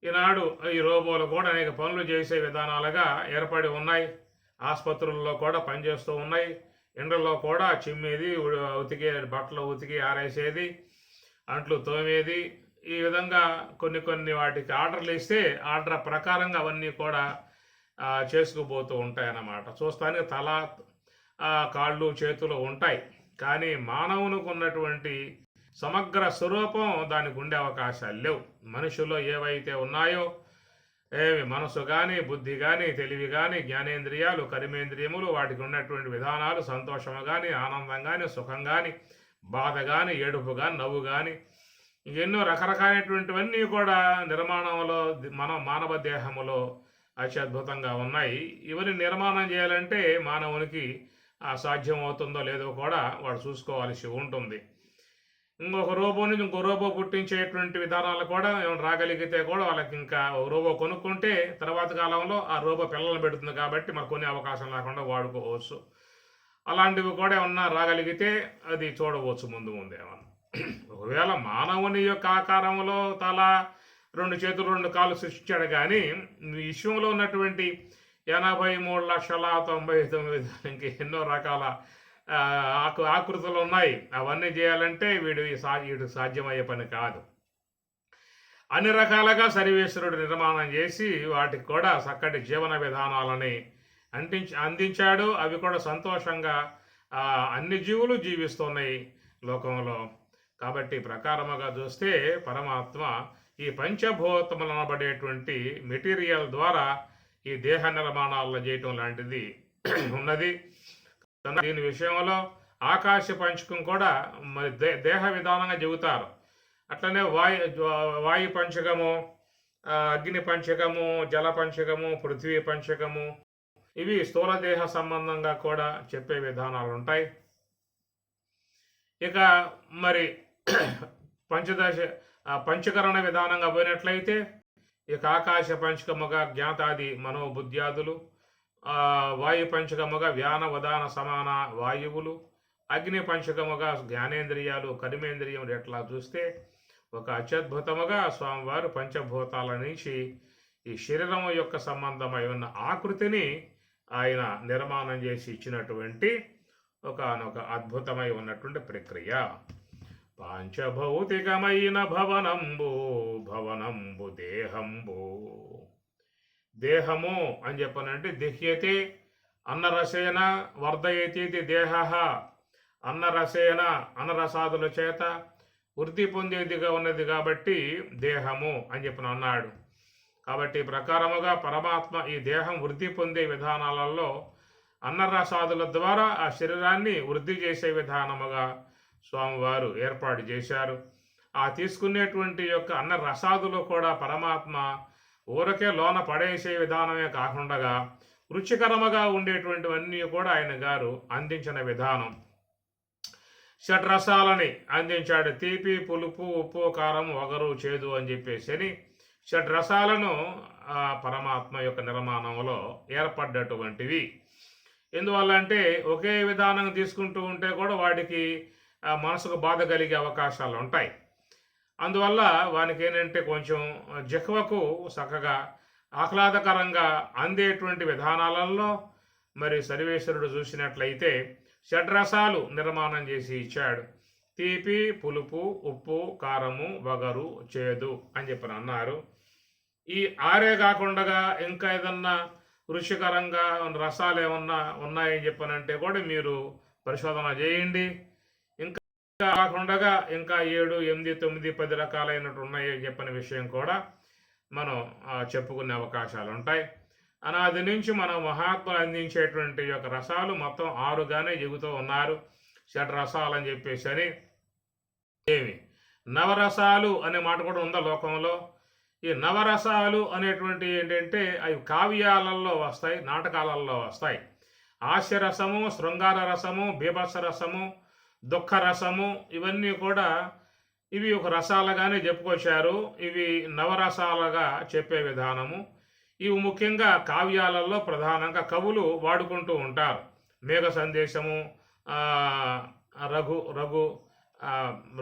ఈనాడు ఈ రోబోలు కూడా అనేక పనులు చేసే విధానాలుగా ఏర్పడి ఉన్నాయి. ఆసుపత్రుల్లో కూడా పనిచేస్తూ ఉన్నాయి. ఎండల్లో కూడా చిమ్మేది, ఉతికే బట్టలు ఉతికి ఆరేసేది, అంట్లు తోమేది, ఈ విధంగా కొన్ని వాటికి ఆర్డర్లు ఇస్తే ఆర్డర్ ప్రకారంగా అవన్నీ కూడా చేసుకుపోతూ ఉంటాయి అన్నమాట. చూస్తానికి తల కాళ్ళు చేతులు ఉంటాయి, కానీ మానవునికి ఉన్నటువంటి సమగ్ర స్వరూపం దానికి ఉండే అవకాశాలు లేవు. మనుషుల్లో ఏవైతే ఉన్నాయో మనసు కానీ బుద్ధి కానీ తెలివి కానీ జ్ఞానేంద్రియాలు కర్మేంద్రియములు వాటికి ఉన్నటువంటి విధానాలు సంతోషము కానీ ఆనందం కానీ సుఖం కానీ బాధ కానీ ఏడుపు కానీ నవ్వు కానీ ఎన్నో రకరకాలైనటువంటివన్నీ కూడా నిర్మాణంలో మానవ దేహములో అత్యద్భుతంగా ఉన్నాయి. ఇవన్నీ నిర్మాణం చేయాలంటే మానవునికి సాధ్యం అవుతుందో లేదో కూడా వాడు చూసుకోవాల్సి ఉంటుంది. ఇంకొక రోబో నుంచి ఇంకో రోబో పుట్టించేటువంటి విధానాలు కూడా ఏమైనా రాగలిగితే కూడా వాళ్ళకి ఇంకా రోబో కొనుక్కుంటే తర్వాత కాలంలో ఆ రోబో పిల్లలు పెడుతుంది కాబట్టి మరి కొన్ని అవకాశం లేకుండా వాడుకోవచ్చు. అలాంటివి కూడా ఏమన్నా రాగలిగితే అది చూడవచ్చు ముందు ఏమన్నా. ఒకవేళ మానవుని యొక్క ఆకారంలో తల 2 చేతులు 2 కాళ్ళు సృష్టించాడు, కానీ విశ్వంలో ఉన్నటువంటి 83,99,000 ఇంక ఎన్నో రకాల ఆకృతులు ఉన్నాయి. అవన్నీ చేయాలంటే వీడికి సాధ్యమయ్యే పని కాదు. అన్ని రకాలుగా సర్వేశ్వరుడు నిర్మాణం చేసి వాటికి కూడా చక్కటి జీవన విధానాలని అందించాడు. అవి కూడా సంతోషంగా అన్ని జీవులు జీవిస్తున్నాయి లోకంలో. కాబట్టి ప్రకారముగా చూస్తే పరమాత్మ ఈ పంచభూతములు అనబడేటువంటి మెటీరియల్ ద్వారా ఈ దేహ నిర్మాణాలను చేయటం లాంటిది ఉన్నది. దీని విషయంలో ఆకాశ పంచకం కూడా మరి దేహ విధానంగా చెబుతారు. అట్లనే వాయు పంచకము, అగ్ని పంచకము, జల పంచకము, పృథ్వీ పంచకము, ఇవి స్థూల దేహ సంబంధంగా కూడా చెప్పే విధానాలు ఉంటాయి. ఇక మరి పంచకరణ విధానంగా పోయినట్లయితే ఇక ఆకాశ పంచకముగా జ్ఞాతాది మనోబుద్ధ్యాదులు, వాయు పంచకముగా వ్యాన ఉదాన సమాన వాయువులు, అగ్ని పంచకముగా జ్ఞానేంద్రియాలు, కర్మేంద్రియములు ఎట్లా చూస్తే ఒక అత్యద్భుతముగా స్వామివారు పంచభూతాల నుంచి ఈ శరీరం యొక్క సంబంధమై ఉన్న ఆకృతిని ఆయన నిర్మాణం చేసి ఇచ్చినటువంటి ఒకనొక అద్భుతమై ఉన్నటువంటి ప్రక్రియ. పాంచభౌతికమైన భవనంబు దేహంబు. దేహము అని చెప్పనంటే దెహ్యతే అన్నరసేన వర్ధయతీతి దేహ. అన్నరసేన అన్నరసాదుల చేత వృద్ధి పొందేదిగా ఉన్నది కాబట్టి దేహము అని చెప్పిన అన్నాడు. కాబట్టి ప్రకారముగా పరమాత్మ ఈ దేహం వృద్ధి పొందే విధానాలలో అన్నరసాదుల ద్వారా ఆ శరీరాన్ని వృద్ధి చేసే విధానముగా స్వామివారు ఏర్పాటు చేశారు. ఆ తీసుకునేటువంటి యొక్క అన్న రసాదులు కూడా పరమాత్మ ఊరకే లోన పడేసే విధానమే కాకుండా రుచికరముగా ఉండేటువంటివన్నీ కూడా ఆయన గారు అందించిన విధానం. షడ్రసాలని అందించాడు. తీపి, పులుపు, ఉప్పు, కారం, వగరు, చేదు అని చెప్పేసి షడ్రసాలను పరమాత్మ యొక్క నిర్మాణంలో ఏర్పడ్డటువంటివి. ఎందువల్ల అంటే ఒకే విధానం తీసుకుంటూ ఉంటే కూడా వాడికి మనసుకు బాధ కలిగే అవకాశాలు ఉంటాయి. అందువల్ల వానికి ఏంటంటే కొంచెం జిహ్వకు చక్కగా ఆహ్లాదకరంగా అందేటువంటి విధానాలలో మరి సర్వేశ్వరుడు చూసినట్లయితే షడ్రసాలు నిర్మాణం చేసి ఇచ్చాడు. తీపి, పులుపు, ఉప్పు, కారము, వగరు, చేదు అని చెప్పని అన్నారు. ఈ ఆరే కాకుండా ఇంకా ఏదన్నా రుచికరంగా రసాలు ఏమన్నా ఉన్నాయని చెప్పనంటే కూడా మీరు పరిశోధన చేయండి. ఇంకా కాకుండా ఇంకా 7, 8, 9, 10 రకాలైనట్టు ఉన్నాయని చెప్పిన విషయం కూడా మనం చెప్పుకునే అవకాశాలు ఉంటాయి. అనాది నుంచి మనం మహాత్ములు అందించేటువంటి యొక్క రసాలు మొత్తం 6గానే చెబుతూ ఉన్నారు. షడ్రసాలు అని చెప్పేసి అని. ఏమి నవరసాలు అనే మాట కూడా ఉందా లోకంలో. ఈ నవరసాలు అనేటువంటి ఏంటంటే అవి కావ్యాలలో వస్తాయి, నాటకాలలో వస్తాయి. హాస్యరసము, శృంగార రసము, బీభత్స రసము, దుఃఖ రసము, ఇవన్నీ కూడా ఇవి ఒక రసాలుగానే చెప్పుకొచ్చారు. ఇవి నవరసాలుగా చెప్పే విధానము. ఇవి ముఖ్యంగా కావ్యాలలో ప్రధానంగా కవులు వాడుకుంటూ ఉంటారు. మేఘ సందేశము,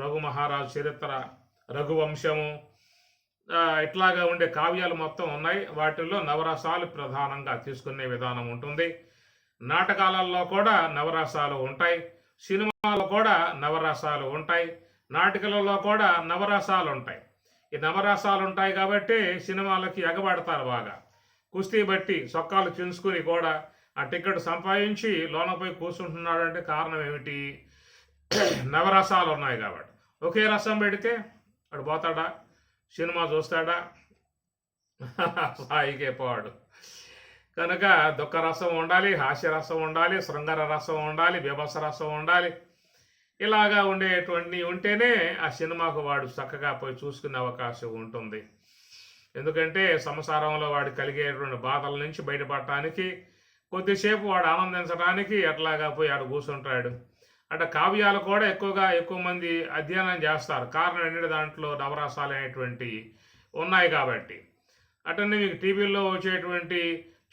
రఘు మహారాజు చరిత్ర, రఘువంశము, ఇట్లాగా ఉండే కావ్యాలు మొత్తం ఉన్నాయి. వాటిల్లో నవరసాలు ప్రధానంగా తీసుకునే విధానం ఉంటుంది. నాటకాలలో కూడా నవరసాలు ఉంటాయి, సినిమాలో కూడా నవరసాలు ఉంటాయి, నాటకాలలో కూడా నవరసాలు ఉంటాయి. ఈ నవరసాలు ఉంటాయి కాబట్టి సినిమాలకి ఎగబడతారు బాగా. కుస్తీ బట్టి సొక్కాలు చించుకుని కూడా ఆ టికెట్ సంపాదించి లోనపై కూర్చుంటున్నాడు అంటే కారణం ఏమిటి? నవరసాలు ఉన్నాయి కాబట్టి. ఒకే రసం పెడితే అడు పోతాడా? సినిమా చూస్తాడా? సాయికే పోవాడు. కనుక దుఃఖ రసం ఉండాలి, హాస్యరసం ఉండాలి, శృంగార రసం ఉండాలి, బీభత్స రసం ఉండాలి. ఇలాగా ఉండేటువంటి ఉంటేనే ఆ సినిమాకు వాడు చక్కగా పోయి చూసుకునే అవకాశం ఉంటుంది. ఎందుకంటే సంసారంలో వాడు కలిగేటువంటి బాధల నుంచి బయటపడటానికి కొద్దిసేపు వాడు ఆనందించడానికి ఎట్లాగా పోయి ఆడు కూర్చుంటాడు. అంటే కావ్యాలు కూడా ఎక్కువ మంది అధ్యయనం చేస్తారు. కారణం ఏంటంటే దాంట్లో నవరసాలు అనేటువంటి ఉన్నాయి కాబట్టి. అటన్నీ మీకు టీవీల్లో వచ్చేటువంటి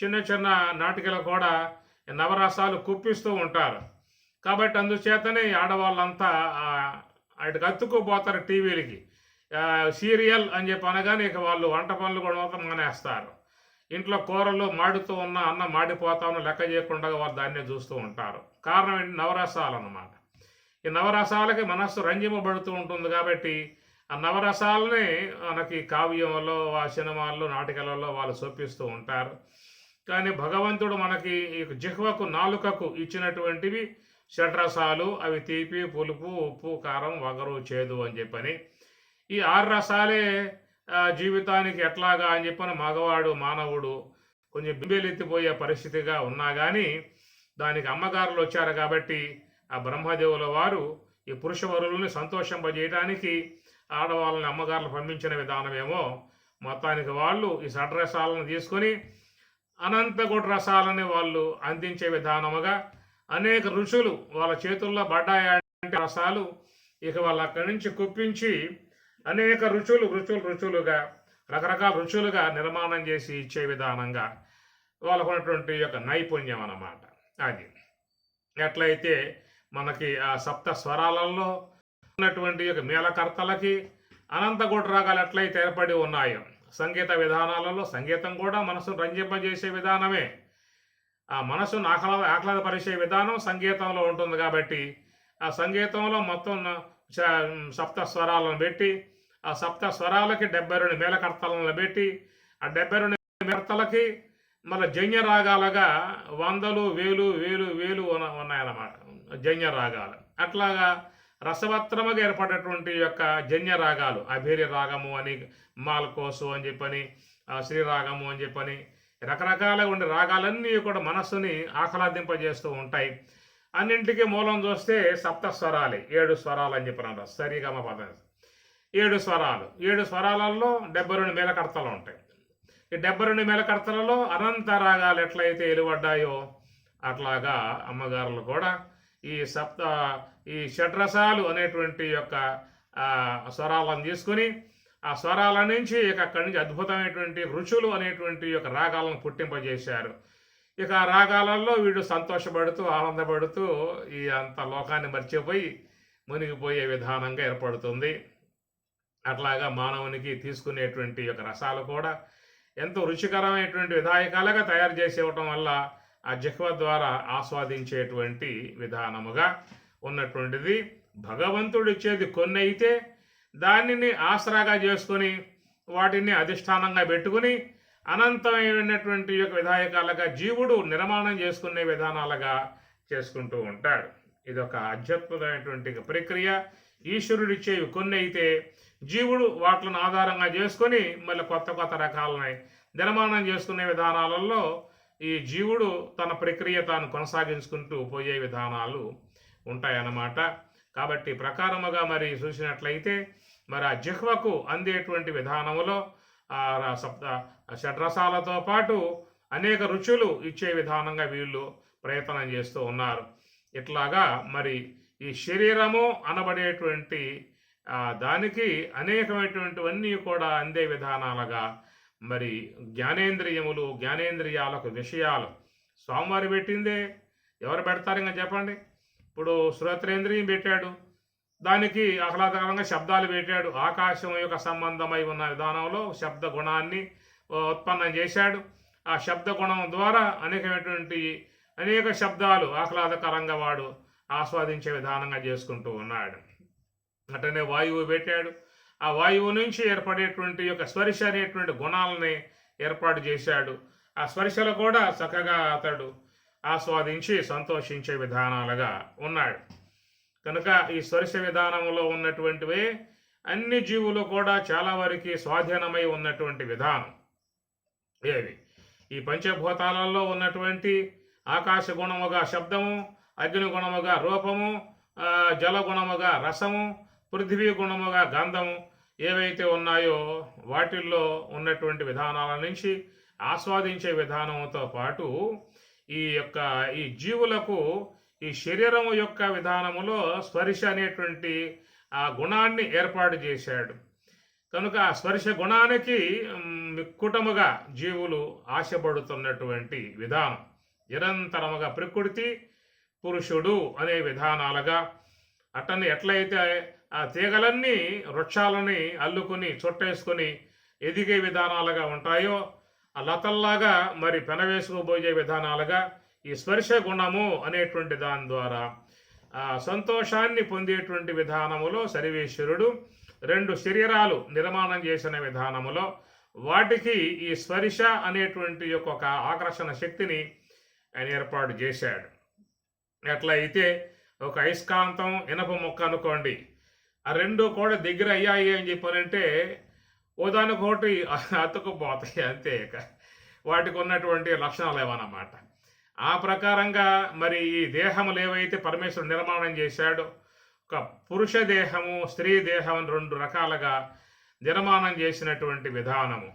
చిన్న చిన్న నాటికలు కూడా నవరసాలు కుప్పిస్తూ ఉంటారు. కాబట్టి అందుచేతనే ఆడవాళ్ళంతా వాటికి అతుక్కుపోతారు టీవీలకి. సీరియల్ అని చెప్పి అనగానే ఇక వాళ్ళు వంట పనులు కూడా మొత్తం మానేస్తారు. ఇంట్లో కూరలు మాడుతూ ఉన్న అన్నం మాడిపోతామని లెక్క చేయకుండా వాళ్ళు దాన్నే చూస్తూ ఉంటారు. కారణం ఏంటి? నవరసాలు అన్నమాట. ఈ నవరసాలకి మనస్సు రంజింపబడుతూ ఉంటుంది కాబట్టి ఆ నవరసాలని మనకి కావ్యంలో, ఆ సినిమాల్లో, నాటకాలలో వాళ్ళు చూపిస్తూ ఉంటారు. కానీ భగవంతుడు మనకి ఈ జిహ్వకు, నాలుకకు ఇచ్చినటువంటివి షడ్రసాలు. అవి తీపి, పులుపు, ఉప్పు, కారం, వగరు, చేదు అని చెప్పని. ఈ 6 రసాలే జీవితానికి ఎట్లాగా అని చెప్పని మగవాడు, మానవుడు కొంచెం బింబేలెత్తిపోయే పరిస్థితిగా ఉన్నా కానీ దానికి అమ్మగారులు వచ్చారు కాబట్టి ఆ బ్రహ్మదేవుల వారు ఈ పురుషవరులని సంతోషింపజేయడానికి ఆడవాళ్ళని అమ్మగారులు పంపించిన విధానమేమో, మొత్తానికి వాళ్ళు ఈ షడ్రసాలను తీసుకొని అనంతకోటి రసాలని వాళ్ళు అందించే విధానముగా అనేక రుచులు వాళ్ళ చేతుల్లో పడ్డాయంటే రసాలు ఇక వాళ్ళు అక్కడి నుంచి కుప్పించి అనేక రుచులుగా రకరకాల రుచులుగా నిర్మాణం చేసి ఇచ్చే విధానంగా వాళ్ళకు ఉన్నటువంటి యొక్క నైపుణ్యం అన్నమాట. అది ఎట్లయితే మనకి ఆ సప్త స్వరాలలో ఉన్నటువంటి యొక్క మేళకర్తలకి అనంతకోటి రాగాలు ఎట్లయితే ఏర్పడి ఉన్నాయో, సంగీత విధానాలలో సంగీతం కూడా మనసును రంజింపజేసే విధానమే. ఆ మనసును ఆహ్లాదపరిచే విధానం సంగీతంలో ఉంటుంది కాబట్టి ఆ సంగీతంలో మొత్తం సప్త స్వరాలను పెట్టి ఆ సప్త స్వరాలకి 72 మేళకర్తలను పెట్టి ఆ 72 మేళకర్తలకి మళ్ళీ జన్య రాగాలుగా వందలు, వేలు ఉన్నాయన్నమాట జన్య రాగాలు. అట్లాగా రసవత్రముగా ఏర్పడేటువంటి యొక్క జన్య రాగాలు, అభిరి రాగము అని, మాల్కోసు అని చెప్పని, శ్రీరాగము అని చెప్పని రకరకాలుగా ఉండే రాగాలన్నీ కూడా మనస్సుని ఆహ్లాదింపజేస్తూ ఉంటాయి. అన్నింటికి మూలం చూస్తే సప్త స్వరాలే, 7 స్వరాలు అని చెప్పినారు. సరిగమ పదం 7 స్వరాలు. 7 స్వరాలలో 72 మేళకర్తలు ఉంటాయి. ఈ 72 మేళకర్తలలో అనంత రాగాలు ఎట్లయితే వెలువడ్డాయో అట్లాగా అమ్మగారులు కూడా ఈ షడ్రసాలు అనేటువంటి యొక్క స్వరాలను తీసుకుని ఆ స్వరాల నుంచి ఇక అక్కడి నుంచి అద్భుతమైనటువంటి రుచులు అనేటువంటి యొక్క రాగాలను పుట్టింపజేశారు. ఇక ఆ రాగాలలో వీడు సంతోషపడుతూ ఆనందపడుతూ ఈ అంత లోకాన్ని మర్చిపోయి మునిగిపోయే విధానంగా ఏర్పడుతుంది. అట్లాగా మానవునికి తీసుకునేటువంటి యొక్క రసాలు కూడా ఎంతో రుచికరమైనటువంటి విధాయకాలుగా తయారు చేసి ఇవ్వటం వల్ల ఆ జిహ్వ ద్వారా ఆస్వాదించేటువంటి విధానముగా ఉన్నటువంటిది. భగవంతుడు ఇచ్చేది కొన్ని అయితే దానిని ఆసరాగా చేసుకొని వాటిని అధిష్టానంగా పెట్టుకుని అనంతమైనటువంటి యొక్క విధాయకాలుగా జీవుడు నిర్మాణం చేసుకునే విధానాలుగా చేసుకుంటూ ఉంటాడు. ఇదొక అద్భుతమైనటువంటి ప్రక్రియ. ఈశ్వరుడు ఇచ్చేవి కొన్ని అయితే జీవుడు వాటిని ఆధారంగా చేసుకొని మళ్ళీ కొత్త రకాలని నిర్మాణం చేసుకునే విధానాలలో ఈ జీవుడు తన ప్రక్రియ తాను కొనసాగించుకుంటూ పోయే విధానాలు ఉంటాయన్నమాట. కాబట్టి ప్రకారముగా మరి చూసినట్లయితే మరి ఆ జిహ్వకు అందేటువంటి విధానములో షడ్రసాలతో పాటు అనేక రుచులు ఇచ్చే విధానంగా వీళ్ళు ప్రయత్నం చేస్తూ ఉన్నారు. ఇట్లాగా మరి ఈ శరీరము అనబడేటువంటి దానికి అనేకమైనటువంటివన్నీ కూడా అందే విధానాలుగా మరి జ్ఞానేంద్రియాలకు విషయాలు స్వామివారు పెట్టిందే. ఎవరు పెడతారు ఇంకా చెప్పండి? ఇప్పుడు శ్రోత్రేంద్రియం పెట్టాడు, దానికి ఆహ్లాదకరంగా శబ్దాలు పెట్టాడు. ఆకాశం యొక్క సంబంధమై ఉన్న విధానంలో శబ్ద గుణాన్ని ఉత్పన్నం చేశాడు. ఆ శబ్ద గుణం ద్వారా అనేక శబ్దాలు ఆహ్లాదకరంగా వాడు ఆస్వాదించే విధానంగా చేసుకుంటూ ఉన్నాడు. అటనే వాయువు పెట్టాడు. ఆ వాయువు నుంచి ఏర్పడేటువంటి యొక్క స్పర్శ అనేటువంటి గుణాలని ఏర్పాటు చేశాడు. ఆ స్పర్శలు కూడా చక్కగా అతడు ఆస్వాదించి సంతోషించే విధానాలుగా ఉన్నాడు. కనుక ఈ స్పర్శ విధానంలో ఉన్నటువంటివే అన్ని జీవులు కూడా చాలా వరకు స్వాధీనమై ఉన్నటువంటి విధానం. ఏవి ఈ పంచభూతాలలో ఉన్నటువంటి ఆకాశ గుణముగా శబ్దము, అగ్ని గుణముగా రూపము, జల గుణముగా రసము, పృథివీ గుణముగా గంధము ఏవైతే ఉన్నాయో వాటిల్లో ఉన్నటువంటి విధానాల నుంచి ఆస్వాదించే విధానంతో పాటు ఈ జీవులకు ఈ శరీరము యొక్క విధానములో స్పర్శ అనేటువంటి ఆ గుణాన్ని ఏర్పాటు చేశాడు. కనుక ఆ స్పర్శ గుణానికి మిక్కుటముగా జీవులు ఆశపడుతున్నటువంటి విధానం నిరంతరముగా ప్రకృతి పురుషుడు అనే విధానాలుగా అట్టని ఎట్లయితే ఆ తీగలన్నీ వృక్షాలని అల్లుకుని చుట్టేసుకుని ఎదిగే విధానాలుగా ఉంటాయో ఆ లతల్లాగా మరి పెనవేసుకుపోయే విధానాలుగా ఈ స్పర్శ గుణము అనేటువంటి దాని ద్వారా సంతోషాన్ని పొందేటువంటి విధానములో సర్వేశ్వరుడు రెండు శరీరాలు నిర్మాణం చేసిన విధానములో వాటికి ఈ స్పర్శ అనేటువంటి ఒక ఆకర్షణ శక్తిని ఆయన ఏర్పాటు చేశాడు. ఎట్లా అయితే ఒక అయస్కాంతం ఇనప ముక్క అనుకోండి, ఆ రెండు కూడా దగ్గర అయ్యాయి అని చెప్పారంటే ఓదానికొకటి అతుక్కుపోతాయి అంతే. వాటికి ఉన్నటువంటి లక్షణాలు ఏవన్నమాట. ఆ ప్రకారంగా మరి ఈ దేహములు ఏవైతే పరమేశ్వరుడు నిర్మాణం చేశాడో, ఒక పురుష దేహము స్త్రీ దేహం రెండు రకాలుగా నిర్మాణం చేసినటువంటి విధానము.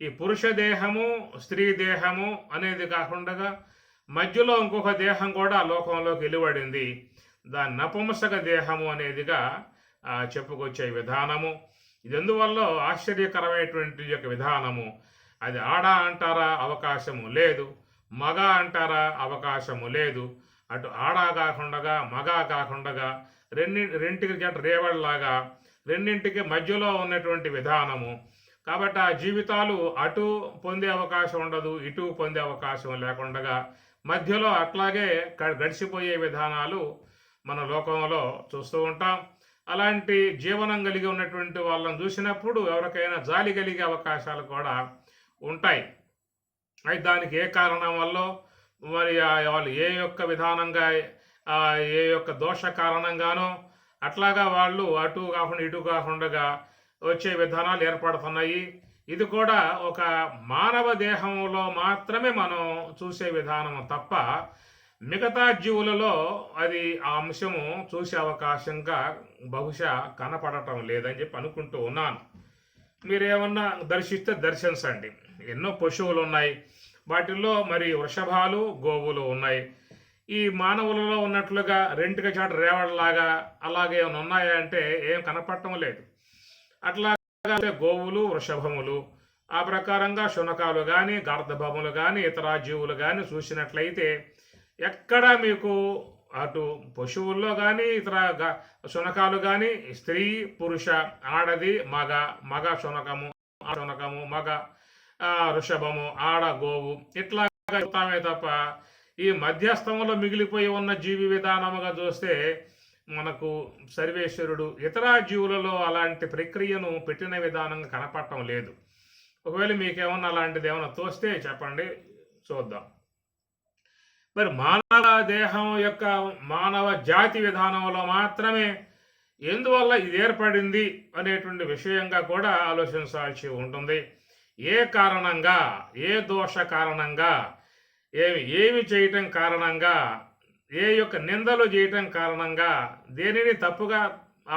ఈ పురుష దేహము స్త్రీ దేహము అనేది కాకుండా మధ్యలో ఇంకొక దేహం కూడా లోకంలోకి వెలువడింది. దాని నపుంసక దేహము అనేదిగా చెప్పుకొచ్చే విధానము. ఇది ఎందువల్ల ఆశ్చర్యకరమైనటువంటి యొక్క విధానము. అది ఆడ అంటారా అవకాశము లేదు, మగ అంటారా అవకాశము లేదు. అటు ఆడ కాకుండా మగ కాకుండా రెండింటికి జంట రేవళ్ళలాగా రెండింటికి మధ్యలో ఉన్నటువంటి విధానము. కాబట్టి ఆ జీవితాలు అటు పొందే అవకాశం ఉండదు, ఇటు పొందే అవకాశం లేకుండా మధ్యలో అట్లాగే గడిచిపోయే విధానాలు మన లోకంలో చూస్తూ ఉంటాం. అలాంటి జీవనం కలిగి ఉన్నటువంటి వాళ్ళని చూసినప్పుడు ఎవరికైనా జాలి కలిగే అవకాశాలు కూడా ఉంటాయి. అయితే దానికి ఏ కారణం వల్ల మరి వాళ్ళు ఏ యొక్క విధానంగా ఏ యొక్క దోష కారణంగానో అట్లాగా వాళ్ళు అటు కాకుండా ఇటు కాకుండా వచ్చే విధానాలు ఏర్పడుతున్నాయి. ఇది కూడా ఒక మానవ దేహంలో మాత్రమే మనం చూసే విధానం తప్ప మిగతా జీవులలో అది ఆ అంశము చూసే అవకాశంగా బహుశా కనపడటం లేదని చెప్పి అనుకుంటూ ఉన్నాను. మీరేమన్నా దర్శిస్తే దర్శించండి. ఎన్నో పశువులు ఉన్నాయి, వాటిల్లో మరి వృషభాలు గోవులు ఉన్నాయి. ఈ మానవులలో ఉన్నట్లుగా రెంటికి చాట రేవడలాగా అలాగే ఏమైనా ఉన్నాయా అంటే ఏం కనపడటం లేదు. అట్లాగే గోవులు వృషభములు ఆ ప్రకారంగా శునకాలు కానీ గార్ధభములు కానీ ఇతర జీవులు కానీ చూసినట్లయితే ఎక్కడ మీకు అటు పశువుల్లో కానీ ఇతర శునకాలు కానీ స్త్రీ పురుష ఆడది మగ, మగ శునకము శునకము మగ వృషభము ఆడ గోవు ఇట్లా చెప్తామే తప్ప ఈ మధ్యస్థంలో మిగిలిపోయి ఉన్న జీవి విధానముగా చూస్తే మనకు సర్వేశ్వరుడు ఇతర జీవులలో అలాంటి ప్రక్రియను పెట్టిన విధానంగా కనపడటం లేదు. ఒకవేళ మీకేమన్నా అలాంటిది ఏమన్నా తోస్తే చెప్పండి, చూద్దాం. మరి మానవ దేహం యొక్క మానవ జాతి విధానంలో మాత్రమే ఎందువల్ల ఇది ఏర్పడింది అనేటువంటి విషయంగా కూడా ఆలోచించాల్సి ఉంటుంది. ఏ కారణంగా, ఏ దోష కారణంగా, ఏమి చేయటం కారణంగా, ఏ యొక్క నిందలు చేయటం కారణంగా, దేనిని తప్పుగా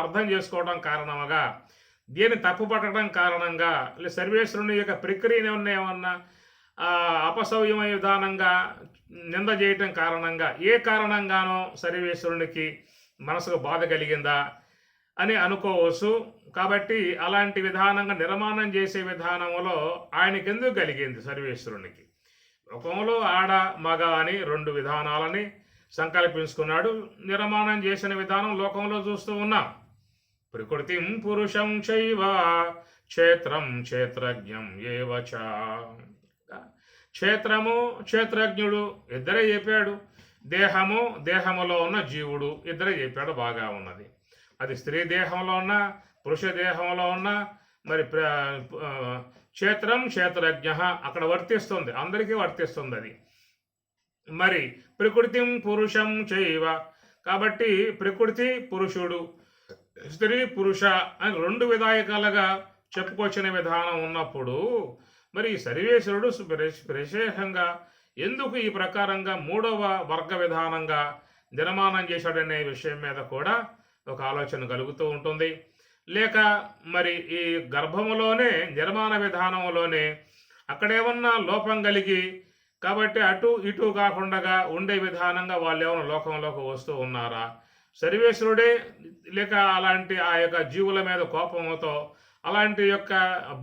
అర్థం చేసుకోవడం కారణంగా, దేని తప్పు పట్టడం కారణంగా, సర్వేశ్వరుని యొక్క ప్రక్రియను ఏమన్నా అపసవ్యమైన విధానంగా నింద చేయటం కారణంగా, ఏ కారణంగానో సర్వేశ్వరునికి మనసుకు బాధ కలిగిందా అని అనుకోవచ్చు. కాబట్టి అలాంటి విధానంగా నిర్మాణం చేసే విధానంలో ఆయనకి ఎందుకు కలిగింది సర్వేశ్వరునికి? లోకంలో ఆడ మగ అని రెండు విధానాలని సంకల్పించుకున్నాడు. నిర్మాణం చేసిన విధానం లోకంలో చూస్తూ ఉన్నాం. ప్రకృతిం పురుషం చైవ క్షేత్రం క్షేత్రజ్ఞం ఏవచ. క్షేత్రము క్షేత్రజ్ఞుడు ఇద్దరే చెప్పాడు, దేహము దేహములో ఉన్న జీవుడు ఇద్దరే చెప్పాడు. బాగా ఉన్నది. అది స్త్రీ దేహంలో ఉన్న పురుష దేహంలో ఉన్న మరి క్షేత్రం క్షేత్రజ్ఞ అక్కడ వర్తిస్తుంది, అందరికీ వర్తిస్తుంది అది. మరి ప్రకృతిం పురుషం చైవ, కాబట్టి ప్రకృతి పురుషుడు స్త్రీ పురుష అని రెండు విధాయకాలుగా చెప్పుకొచ్చిన విధానం ఉన్నప్పుడు మరి సర్వేశ్వరుడు విశేషంగా ఎందుకు ఈ ప్రకారంగా మూడవ వర్గ విధానంగా నిర్మాణం చేశాడనే విషయం మీద కూడా ఒక ఆలోచన కలుగుతూ ఉంటుంది. లేక మరి ఈ గర్భములోనే నిర్మాణ విధానంలోనే అక్కడేమన్నా లోపం కలిగి కాబట్టి అటు ఇటు కాకుండా ఉండే విధానంగా వాళ్ళు ఏమైనా లోకంలోకి వస్తూ ఉన్నారా? సర్వేశ్వరుడే లేక అలాంటి ఆ యొక్క జీవుల మీద కోపంతో అలాంటి యొక్క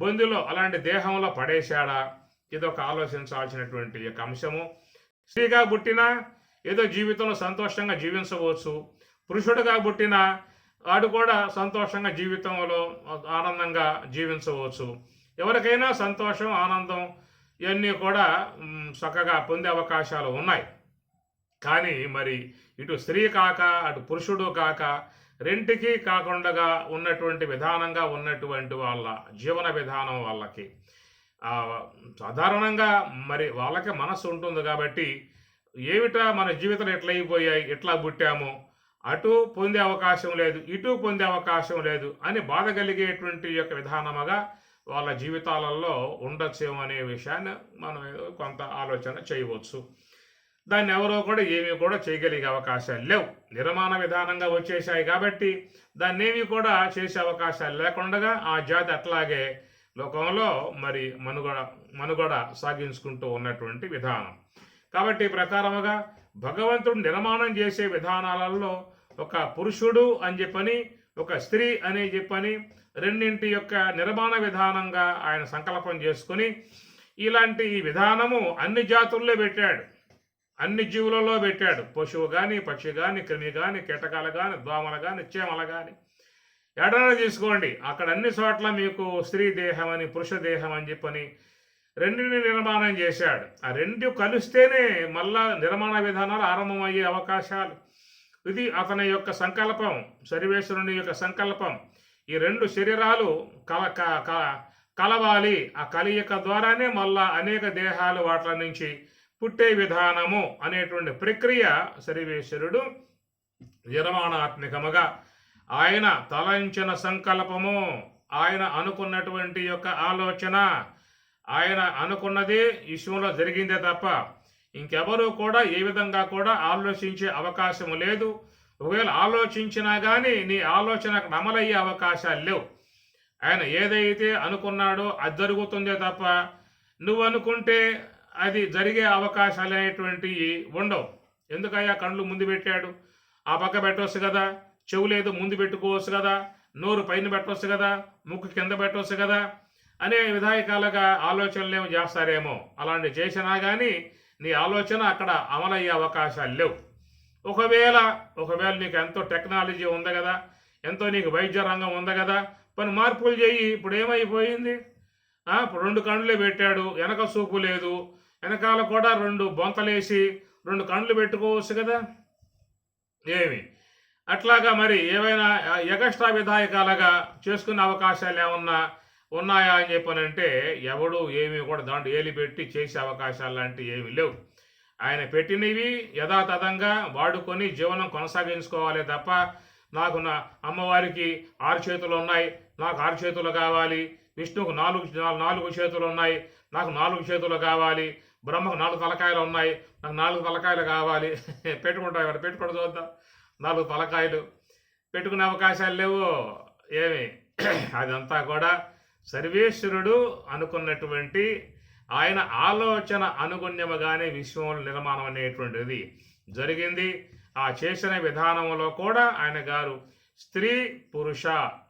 బొందిలో అలాంటి దేహంలో పడేశాడా? ఇదొక ఆలోచించాల్సినటువంటి యొక్క అంశము. స్త్రీగా పుట్టినా ఏదో జీవితంలో సంతోషంగా జీవించవచ్చు, పురుషుడుగా పుట్టినా వాడు కూడా సంతోషంగా జీవితంలో ఆనందంగా జీవించవచ్చు. ఎవరికైనా సంతోషం ఆనందం ఇవన్నీ కూడా చక్కగా పొందే అవకాశాలు ఉన్నాయి. కానీ మరి ఇటు స్త్రీ కాక అటు పురుషుడు కాక రెంటికి కాకుండా ఉన్నటువంటి విధానంగా ఉన్నటువంటి వాళ్ళ జీవన విధానం వాళ్ళకి సాధారణంగా మరి వాళ్ళకి మనస్సు ఉంటుంది కాబట్టి ఏమిటా మన జీవితాలు ఎట్లా అయిపోయాయి, ఎట్లా పుట్టాము, అటు పొందే అవకాశం లేదు, ఇటు పొందే అవకాశం లేదు అని బాధ కలిగేటువంటి యొక్క విధానముగా వాళ్ళ జీవితాలలో ఉండొచ్చేమో అనే విషయాన్ని మనం కొంత ఆలోచన చేయవచ్చు. దాన్ని ఎవరో కూడా ఏమీ కూడా చేయగలిగే అవకాశాలు లేవు. నిర్మాణ విధానంగా వచ్చేసాయి కాబట్టి దాన్ని ఏమీ కూడా చేసే అవకాశాలు లేకుండా ఆ జాతి అట్లాగే లోకంలో మరి మనుగడ సాగించుకుంటూ ఉన్నటువంటి విధానం. కాబట్టి ఈ ప్రకారముగా భగవంతుడు నిర్మాణం చేసే విధానాలలో ఒక పురుషుడు అని చెప్పని, ఒక స్త్రీ అని చెప్పని రెండింటి యొక్క నిర్మాణ విధానంగా ఆయన సంకల్పం చేసుకుని ఇలాంటి ఈ విధానము అన్ని జాతుల్లో పెట్టాడు, అన్ని జీవులలో పెట్టాడు. పశువు కానీ, పక్షి కానీ, క్రిమి కానీ, కీటకాలు కానీ, దోమలు కానీ, చీమలు కానీ ఎడన తీసుకోండి, అక్కడ అన్ని చోట్ల మీకు స్త్రీ దేహం అని, పురుష దేహం అని చెప్పని రెండిని నిర్మాణం చేశాడు. ఆ రెండు కలిస్తేనే మళ్ళా నిర్మాణ విధానాలు ఆరంభమయ్యే అవకాశాలు. ఇది అతని యొక్క సంకల్పం, సర్వేశ్వరుని యొక్క సంకల్పం. ఈ రెండు శరీరాలు కలవాలి. ఆ కలియక ద్వారానే మళ్ళా అనేక దేహాలు వాటి నుంచి పుట్టే విధానము అనేటువంటి ప్రక్రియ సర్వేశ్వరుడు నిర్మాణాత్మకముగా ఆయన తలంచిన సంకల్పము, ఆయన అనుకున్నటువంటి యొక్క ఆలోచన, ఆయన అనుకున్నదే విశ్వంలో జరిగిందే తప్ప ఇంకెవరూ కూడా ఏ విధంగా కూడా ఆలోచించే అవకాశం లేదు. ఒకవేళ ఆలోచించినా కానీ నీ ఆలోచనకు అమలయ్యే అవకాశాలు లేవు. ఆయన ఏదైతే అనుకున్నాడో అది జరుగుతుందే తప్ప నువ్వు అనుకుంటే అది జరిగే అవకాశాలు అనేటువంటివి ఉండవు. ఎందుకయ్యా కళ్ళు ముందు పెట్టాడు, ఆ పక్క పెట్టవచ్చు కదా, చెవు లేదు ముందు పెట్టుకోవచ్చు కదా, నోరు పైన పెట్టవచ్చు కదా, ముక్కు కింద పెట్టవచ్చు కదా అనే విధాయకాలుగా ఆలోచనలు ఏమో చేస్తారేమో. అలాంటి చేసినా కానీ నీ ఆలోచన అక్కడ అమలయ్యే అవకాశాలు లేవు. ఒకవేళ నీకు ఎంతో టెక్నాలజీ ఉంది కదా, ఎంతో నీకు వైద్య రంగం ఉంది కదా, పని మార్పులు చేయి. ఇప్పుడు ఏమైపోయింది, ఇప్పుడు 2 కళ్ళు పెట్టాడు, వెనక చూపు లేదు, వెనకాల కూడా 2 బొంతలేసి 2 కళ్ళు పెట్టుకోవచ్చు కదా. ఏమి అట్లాగా మరి ఏవైనా ఎగస్ట్రా విధాయకాలుగా చేసుకునే అవకాశాలు ఏమన్నా ఉన్నాయా అని చెప్పనంటే ఎవడు ఏమి కూడా దాంట్లో ఏలి పెట్టి చేసే అవకాశాలు లాంటివి ఏమి లేవు. ఆయన పెట్టినవి యథాతథంగా వాడుకొని జీవనం కొనసాగించుకోవాలి తప్ప నాకు నా అమ్మవారికి 6 చేతులు ఉన్నాయి, నాకు 6 చేతులు కావాలి, విష్ణువుకు 4 చేతులు ఉన్నాయి, నాకు 4 చేతులు కావాలి, బ్రహ్మకు 4 తలకాయలు ఉన్నాయి, నాకు 4 తలకాయలు కావాలి. పెట్టుకుంటా చూద్దాం. 4 తలకాయలు పెట్టుకునే అవకాశాలు లేవు. ఏమి అదంతా కూడా సర్వేశ్వరుడు అనుకున్నటువంటి ఆయన ఆలోచన అనుగుణ్యముగానే విశ్వంలో నిర్మాణం అనేటువంటిది జరిగింది. ఆ చేసిన విధానంలో కూడా ఆయన గారు స్త్రీ పురుష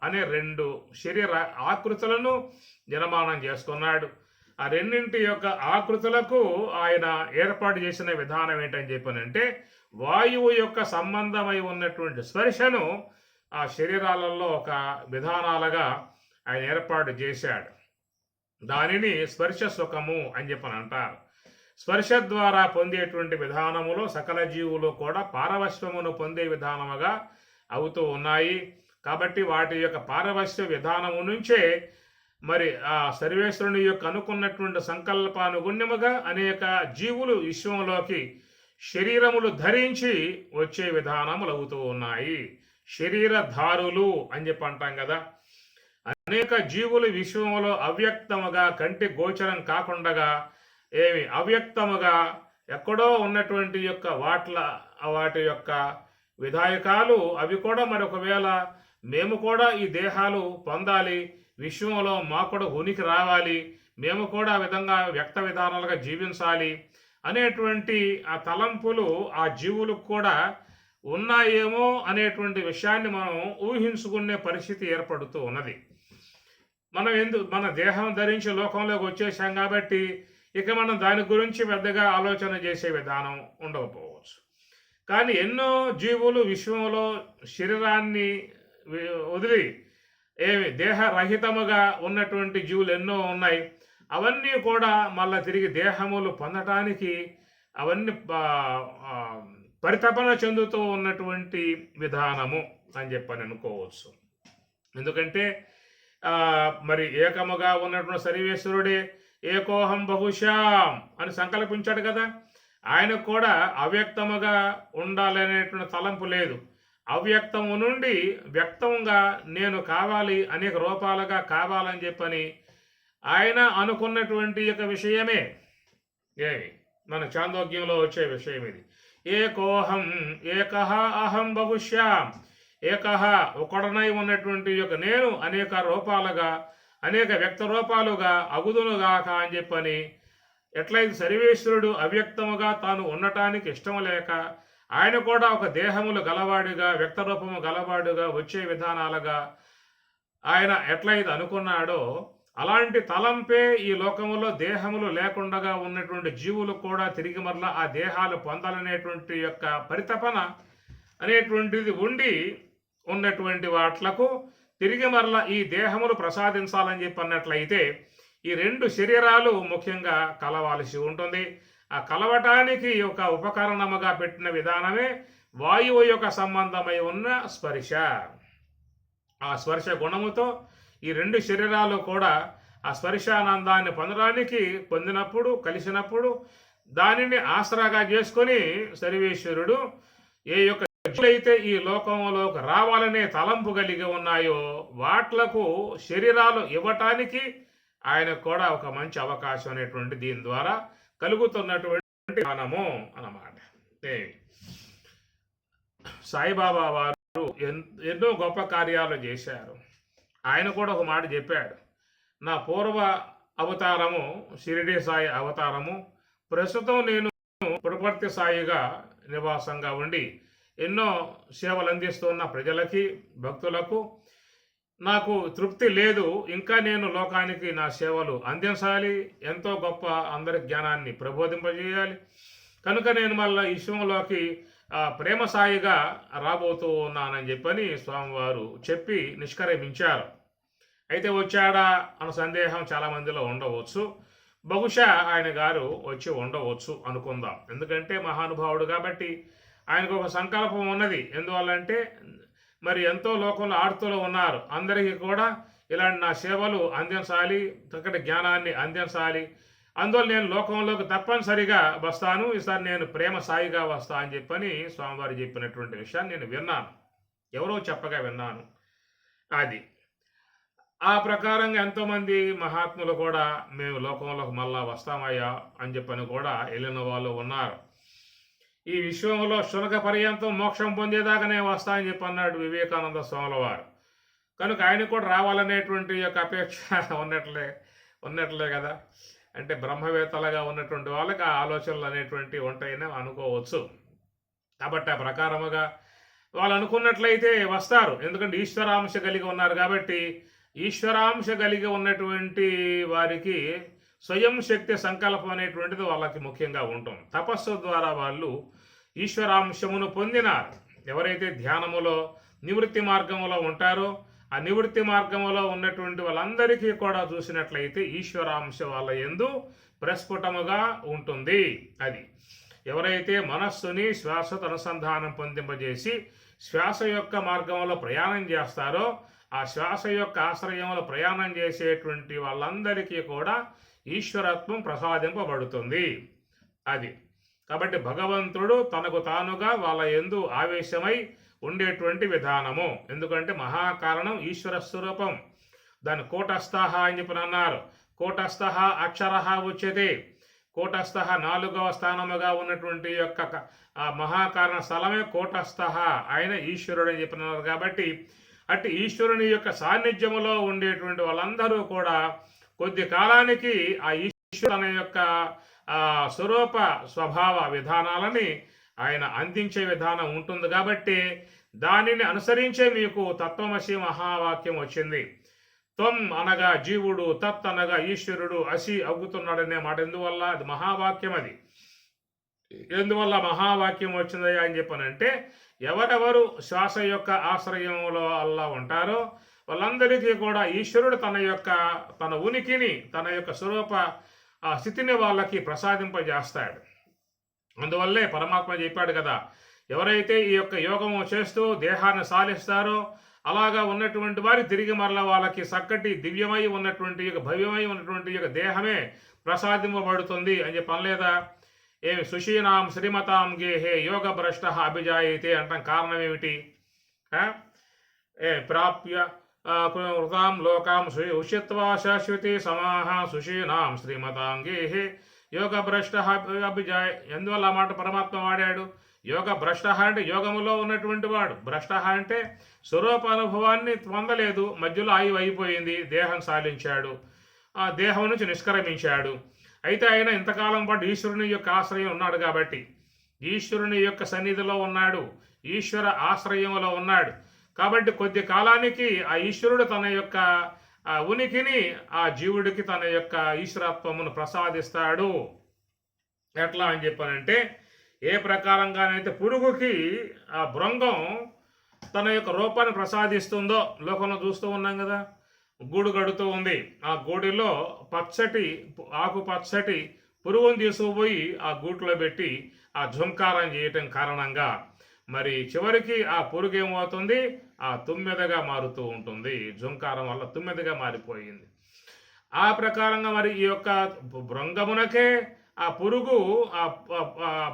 అనే 2 శరీర ఆకృతులను నిర్మాణం చేసుకున్నాడు. ఆ రెండింటి యొక్క ఆకృతులకు ఆయన ఏర్పాటు చేసిన విధానం ఏంటని చెప్పానంటే వాయువు యొక్క సంబంధమై ఉన్నటువంటి స్పర్శను ఆ శరీరాలలో ఒక విధానాలుగా ఆయన ఏర్పాటు చేశాడు. దానిని స్పర్శ సుఖము అని చెప్పని అంటారు. స్పర్శ ద్వారా పొందేటువంటి విధానములో సకల జీవులు కూడా పారవశ్యమును పొందే విధానముగా అవుతూ ఉన్నాయి. కాబట్టి వాటి యొక్క పారవశ్య విధానము నుంచే మరి ఆ సర్వేశ్వరుని యొక్క అనుకున్నటువంటి సంకల్పానుగుణ్యముగా అనేక జీవులు విశ్వంలోకి శరీరములు ధరించి వచ్చే విధానములు అవుతూ ఉన్నాయి. శరీరధారులు అని చెప్పి అంటాం కదా. అనేక జీవులు విశ్వములో అవ్యక్తముగా కంటి గోచరం కాకుండా అవ్యక్తముగా ఎక్కడో ఉన్నటువంటి యొక్క వాటి యొక్క విధాయకాలు అవి కూడా మరొకవేళ మేము కూడా ఈ దేహాలు పొందాలి, విశ్వంలో మాకు కూడా ఉనికి రావాలి, మేము కూడా ఆ విధంగా వ్యక్త విధానాలుగా జీవించాలి అనేటువంటి ఆ తలంపులు ఆ జీవులకు కూడా ఉన్నాయేమో అనేటువంటి విషయాన్ని మనం ఊహించుకునే పరిస్థితి ఏర్పడుతూ ఉన్నది. మన దేహం ధరించి లోకంలోకి వచ్చేసాం కాబట్టి ఇక మనం దాని గురించి పెద్దగా ఆలోచన చేసే విధానం ఉండకపోవచ్చు. కానీ ఎన్నో జీవులు విశ్వంలో శరీరాన్ని వదిలి దేహరహితముగా ఉన్నటువంటి జీవులు ఎన్నో ఉన్నాయి. అవన్నీ కూడా మళ్ళీ తిరిగి దేహములు పొందటానికి అవన్నీ పరితపన చెందుతూ ఉన్నటువంటి విధానము అని చెప్పని అనుకోవచ్చు. ఎందుకంటే మరి ఏకముగా ఉన్నటువంటి సర్వేశ్వరుడే ఏకోహం బహుశాం అని సంకల్పించాడు కదా. ఆయనకు కూడా అవ్యక్తముగా ఉండాలనేటువంటి తలంపు లేదు. అవ్యక్తము నుండి వ్యక్తంగా నేను కావాలి, అనేక రూపాలుగా కావాలని చెప్పని ఆయన అనుకున్నటువంటి యొక్క విషయమే ఏమి మన చాందోగ్యంలో వచ్చే విషయం ఇది. ఏకోహం ఏకహ అహం బహుశ్యాం. ఏకహ ఒకడనై ఉన్నటువంటి యొక్క నేను అనేక రూపాలుగా అనేక వ్యక్త రూపాలుగా అగుదునుగాక అని చెప్పని ఎట్లయితే సర్వేశ్వరుడు అవ్యక్తముగా తాను ఉండటానికి ఇష్టం లేక ఆయన కూడా ఒక దేహములు గలవాడిగా వ్యక్త రూపము గలవాడుగా వచ్చే విధానాలుగా ఆయన ఎట్లయితే అనుకున్నాడో అలాంటి తలంపే ఈ లోకములో దేహములు లేకుండా ఉన్నటువంటి జీవులు కూడా తిరిగి మరలా ఆ దేహాలు పొందాలనేటువంటి యొక్క పరితపన అనేటువంటిది ఉండి ఉన్నటువంటి వాట్లకు తిరిగి మరలా ఈ దేహములు ప్రసాదించాలని చెప్పి అన్నట్లయితే ఈ రెండు శరీరాలు ముఖ్యంగా కలవాల్సి ఉంటుంది. ఆ కలవటానికి ఒక ఉపకరణముగా పెట్టిన విధానమే వాయువు యొక్క సంబంధమై ఉన్న స్పర్శ. ఆ స్పర్శ గుణముతో ఈ రెండు శరీరాలు కూడా ఆ స్పర్శానందాన్ని పొందినప్పుడు కలిసినప్పుడు దానిని ఆసరాగా చేసుకొని సర్వేశ్వరుడు ఏ యొక్క అయితే ఈ లోకంలోకి రావాలనే తలంపు కలిగి ఉన్నాయో వాట్లకు శరీరాలు ఇవ్వటానికి ఆయనకు కూడా ఒక మంచి అవకాశం అనేటువంటి దీని ద్వారా కలుగుతున్నటువంటి జ్ఞానము అన్నమాట. సాయిబాబా వారు ఎన్నో గొప్ప కార్యాలు చేశారు. ఆయన కూడా ఒక మాట చెప్పాడు, నా పూర్వ అవతారము షిరిడి సాయి అవతారము, ప్రస్తుతం నేను పుట్టపర్తి సాయిగా నివాసంగా ఉండి ఎన్నో సేవలు అందిస్తున్న ప్రజలకి భక్తులకు నాకు తృప్తి లేదు. ఇంకా నేను లోకానికి నా సేవలు అందించాలి, ఎంతో గొప్ప అందరి జ్ఞానాన్ని ప్రబోధింపజేయాలి. కనుక నేను మళ్ళీ ఈ విశ్వంలోకి ప్రేమ సాయిగా రాబోతూ ఉన్నానని చెప్పని స్వామివారు చెప్పి నిష్క్రమించారు. అయితే వచ్చాడా అన్న సందేహం చాలామందిలో ఉండవచ్చు. బహుశా ఆయన గారు వచ్చి ఉండవచ్చు అనుకుందాం. ఎందుకంటే మహానుభావుడు కాబట్టి ఆయనకు ఒక సంకల్పం ఉన్నది. ఎందువల్లంటే మరి ఎంతో లోకంలో ఆడుతూలో ఉన్నారు. అందరికీ కూడా ఇలాంటి నా సేవలు అందించాలి, చక్కటి జ్ఞానాన్ని అందించాలి. అందువల్ల నేను లోకంలోకి తప్పనిసరిగా వస్తాను, ఈసారి నేను ప్రేమ సాయిగా వస్తా అని చెప్పని స్వామివారు చెప్పినటువంటి విషయాన్ని నేను విన్నాను, ఎవరో చెప్పగా విన్నాను. అది ఆ ప్రకారంగా ఎంతోమంది మహాత్ములు కూడా మేము లోకంలోకి మళ్ళా వస్తామయ్యా అని చెప్పని కూడా వెళ్ళిన వాళ్ళు ఉన్నారు. ఈ విశ్వంలో శునక పర్యంతం మోక్షం పొందేదాకానే వస్తా అని చెప్పి అన్నాడు వివేకానంద స్వాముల వారు. కనుక ఆయన కూడా రావాలనేటువంటి యొక్క అపేక్ష ఉన్నట్లే కదా. అంటే బ్రహ్మవేత్తలుగా ఉన్నటువంటి వాళ్ళకి ఆ ఆలోచనలు అనేటువంటి ఉంటాయని అనుకోవచ్చు. కాబట్టి ఆ ప్రకారముగా వాళ్ళు అనుకున్నట్లయితే వస్తారు. ఎందుకంటే ఈశ్వరాంశ కలిగి ఉన్నారు కాబట్టి ఈశ్వరాంశ కలిగి ఉన్నటువంటి వారికి స్వయం శక్తి సంకల్పం అనేటువంటిది వాళ్ళకి ముఖ్యంగా ఉంటుంది. తపస్సు ద్వారా వాళ్ళు ఈశ్వరాంశమును పొందినారు. ఎవరైతే ధ్యానములో నివృత్తి మార్గములో ఉంటారో ఆ నివృత్తి మార్గములో ఉన్నటువంటి వాళ్ళందరికీ కూడా చూసినట్లయితే ఈశ్వరాంశ వాళ్ళ యందు ప్రస్ఫుటముగా ఉంటుంది. అది ఎవరైతే మనస్సుని శ్వాసతో అనుసంధానం పొందింపజేసి శ్వాస యొక్క మార్గంలో ప్రయాణం చేస్తారో ఆ శ్వాస యొక్క ఆశ్రయంలో ప్రయాణం చేసేటువంటి వాళ్ళందరికీ కూడా ఈశ్వరత్వం ప్రసాదింపబడుతుంది. అది కాబట్టి భగవంతుడు తనకు తానుగా వాళ్ళ యందు ఆవేశమై ఉండేటువంటి విధానము. ఎందుకంటే మహాకారణం ఈశ్వర స్వరూపం. దాన్ని కూటస్థః అని చెప్పి అన్నారు. కూటస్థః అక్షరః ఉచ్యతే. కూటస్థః 4వ స్థానముగా ఉన్నటువంటి యొక్క మహాకారణ స్థలమే కూటస్థః, ఆయన ఈశ్వరుడు అని చెప్పినారు. కాబట్టి అటు ఈశ్వరుని యొక్క సాన్నిధ్యములో ఉండేటువంటి వాళ్ళందరూ కూడా కొద్ది కాలానికి ఆ ఈశ్వరుని యొక్క స్వరూప స్వభావ విధానాలని ఆయన అందించే విధానం ఉంటుంది. కాబట్టి దానిని అనుసరించే మీకు తత్వమసి మహావాక్యం వచ్చింది. త్వం అనగా జీవుడు, తత్ అనగా ఈశ్వరుడు, అసి అగ్గుతున్నాడనే మాట. ఎందువల్ల అది మహావాక్యం. అది ఎందువల్ల మహావాక్యం వచ్చిందయ్యా అని చెప్పనంటే ఎవరెవరు శ్వాస యొక్క ఆశ్రయంలో అల్లా ఉంటారో వాళ్ళందరికీ కూడా ఈశ్వరుడు తన ఉనికిని తన యొక్క స్వరూప స్థితిని వాళ్ళకి ప్రసాదింపజేస్తాడు. అందువల్లే పరమాత్మ చెప్పాడు కదా, ఎవరైతే ఈ యొక్క యోగము చేస్తూ దేహాన్ని సాలిస్తారో అలాగా ఉన్నటువంటి వారి తిరిగి మరల వాళ్ళకి చక్కటి దివ్యమై ఉన్నటువంటి భవ్యమై ఉన్నటువంటి దేహమే ప్రసాదింపబడుతుంది అని చెప్పి అనలేదా? ఏమి సుషీనాం శ్రీమతాం గేహే యోగ భ్రష్ట అభిజాయితే అంటాం. కారణం ఏమిటి? ప్రాప్య కృతాం లోకాం ఉషిత్వా శాశ్వతి సమాహ సుషీనాం శ్రీమతాం గేహే యోగ భ్రష్ట అభిజాయ్. ఎందువల్ల ఆ మాట పరమాత్మ వాడాడు? యోగ భ్రష్ట అంటే యోగములో ఉన్నటువంటి వాడు. భ్రష్ట అంటే స్వరూప అనుభవాన్ని పొందలేదు, మధ్యలో ఆయువు అయిపోయింది, దేహం సాధించాడు, ఆ దేహం నుంచి నిష్క్రమించాడు. అయితే ఆయన ఇంతకాలం పాటు ఈశ్వరుని యొక్క ఆశ్రయం ఉన్నాడు కాబట్టి, ఈశ్వరుని యొక్క సన్నిధిలో ఉన్నాడు, ఈశ్వర ఆశ్రయంలో ఉన్నాడు కాబట్టి కొద్ది కాలానికి ఆ ఈశ్వరుడు తన యొక్క ఉనికిని ఆ జీవుడికి తన యొక్క ఈశ్వరత్వమును ప్రసాదిస్తాడు. ఎట్లా అని చెప్పానంటే, ఏ ప్రకారంగానైతే పురుగుకి ఆ భృంగం తన యొక్క రూపాన్ని ప్రసాదిస్తుందో లోకంలో చూస్తూ ఉన్నాం కదా. గూడు గడుతూ ఉంది, ఆ గూడిలో పచ్చటి ఆకుపచ్చటి పురుగును తీసుకుపోయి ఆ గూట్లో పెట్టి ఆ ఝుంకారం చేయటం కారణంగా మరి చివరికి ఆ పురుగు ఏమవుతుంది? ఆ తుమ్మెదగా మారుతూ ఉంటుంది. ఝుంకారం వల్ల తుమ్మెదగా మారిపోయింది. ఆ ప్రకారంగా మరి ఈ యొక్క భృంగమునకే ఆ పురుగు ఆ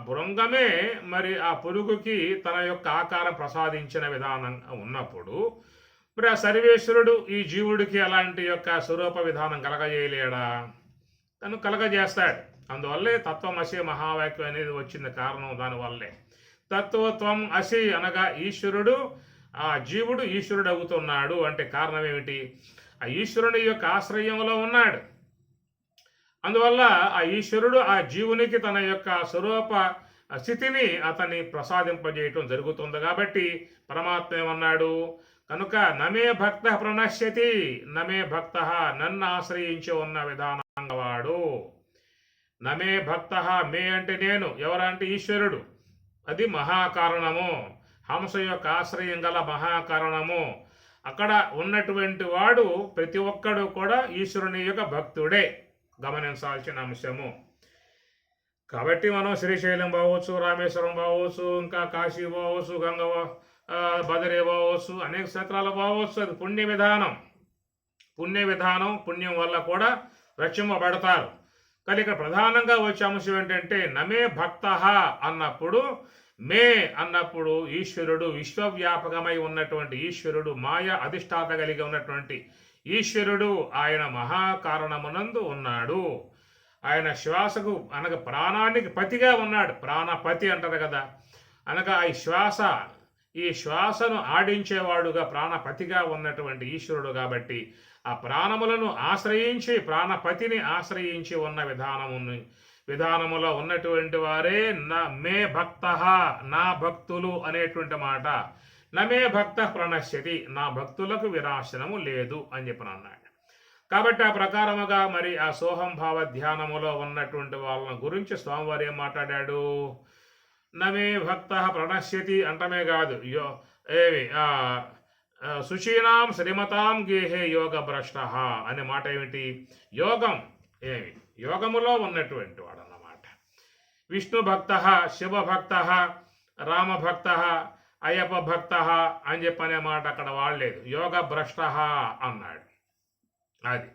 భృంగమే మరి ఆ పురుగుకి తన యొక్క ఆకారం ప్రసాదించిన విధానం ఉన్నప్పుడు మరి ఆ సర్వేశ్వరుడు ఈ జీవుడికి అలాంటి యొక్క స్వరూప విధానం కలగజేయలేడా? తను కలగజేస్తాడు. అందువల్లే తత్వం అసి మహావాక్యం అనేది వచ్చింది. కారణం దానివల్లే. తత్వత్వం అసి అనగా ఈశ్వరుడు, ఆ జీవుడు ఈశ్వరుడు అవుతున్నాడు అంటే కారణం ఏమిటి? ఆ ఈశ్వరుని యొక్క ఆశ్రయంలో ఉన్నాడు. అందువల్ల ఆ ఈశ్వరుడు ఆ జీవునికి తన యొక్క స్వరూప స్థితిని అతన్ని ప్రసాదింపజేయటం జరుగుతుంది. కాబట్టి పరమాత్మ ఏమన్నాడు? కనుక నమే భక్త ప్రణశ్యతి, నమే భక్త నన్ను ఆశ్రయించి ఉన్న విధానంగవాడు. నమే భక్త, మే అంటే నేను, ఎవరంటే ఈశ్వరుడు, అది మహాకారణము, హంస యొక్క ఆశ్రయం గల మహాకారణము. అక్కడ ఉన్నటువంటి వాడు ప్రతి ఒక్కడు కూడా ఈశ్వరుని యొక్క భక్తుడే, గమనించాల్సిన అంశము. కాబట్టి మనం శ్రీశైలం పోవచ్చు, రామేశ్వరం పోవచ్చు, ఇంకా కాశీ పోవచ్చు, గంగ బదరి పోవచ్చు, అనేక క్షేత్రాలు పోవచ్చు. అది పుణ్య విధానం. పుణ్యం వల్ల కూడా రక్షింపబడతారు. కానీ ఇక్కడ ప్రధానంగా వచ్చే అంశం ఏంటంటే నమే భక్త అన్నప్పుడు, మే అన్నప్పుడు ఈశ్వరుడు, విశ్వవ్యాపకమై ఉన్నటువంటి ఈశ్వరుడు, మాయ అధిష్టాత కలిగి ఉన్నటువంటి ఈశ్వరుడు ఆయన మహాకారణమునందు ఉన్నాడు. ఆయన శ్వాసకు అనగా ప్రాణానికి పతిగా ఉన్నాడు. ప్రాణపతి అంటారు కదా. అనగా ఈ శ్వాసను ఆడించేవాడుగా ప్రాణపతిగా ఉన్నటువంటి ఈశ్వరుడు కాబట్టి ఆ ప్రాణములను ఆశ్రయించి, ప్రాణపతిని ఆశ్రయించి ఉన్న విధానములో ఉన్నటువంటి వారే మే భక్త, నా భక్తులు అనేటువంటి మాట. నమే భక్త ప్రణశ్యతి, నా భక్తులకు వినాశనము లేదు అని చెప్పిన అన్నాడు. కాబట్టి ఆ ప్రకారముగా మరి ఆ సోహంభావ ధ్యానములో ఉన్నటువంటి వాళ్ళ గురించి స్వామివారు ఏం మాట్లాడాడు? నమే భక్త ప్రణశ్యతి అంటమే కాదు, సుషీనాం శ్రీమతాం గేహే యోగ భ్రష్ట అనే మాట ఏమిటి? యోగములో ఉన్నటువంటి వాడు అన్నమాట. విష్ణు భక్త, శివభక్త, రామభక్త, అయ్యప్ప భక్త అని చెప్పనే మాట అక్కడ వాడలేదు. యోగ భ్రష్ట అన్నాడు. అది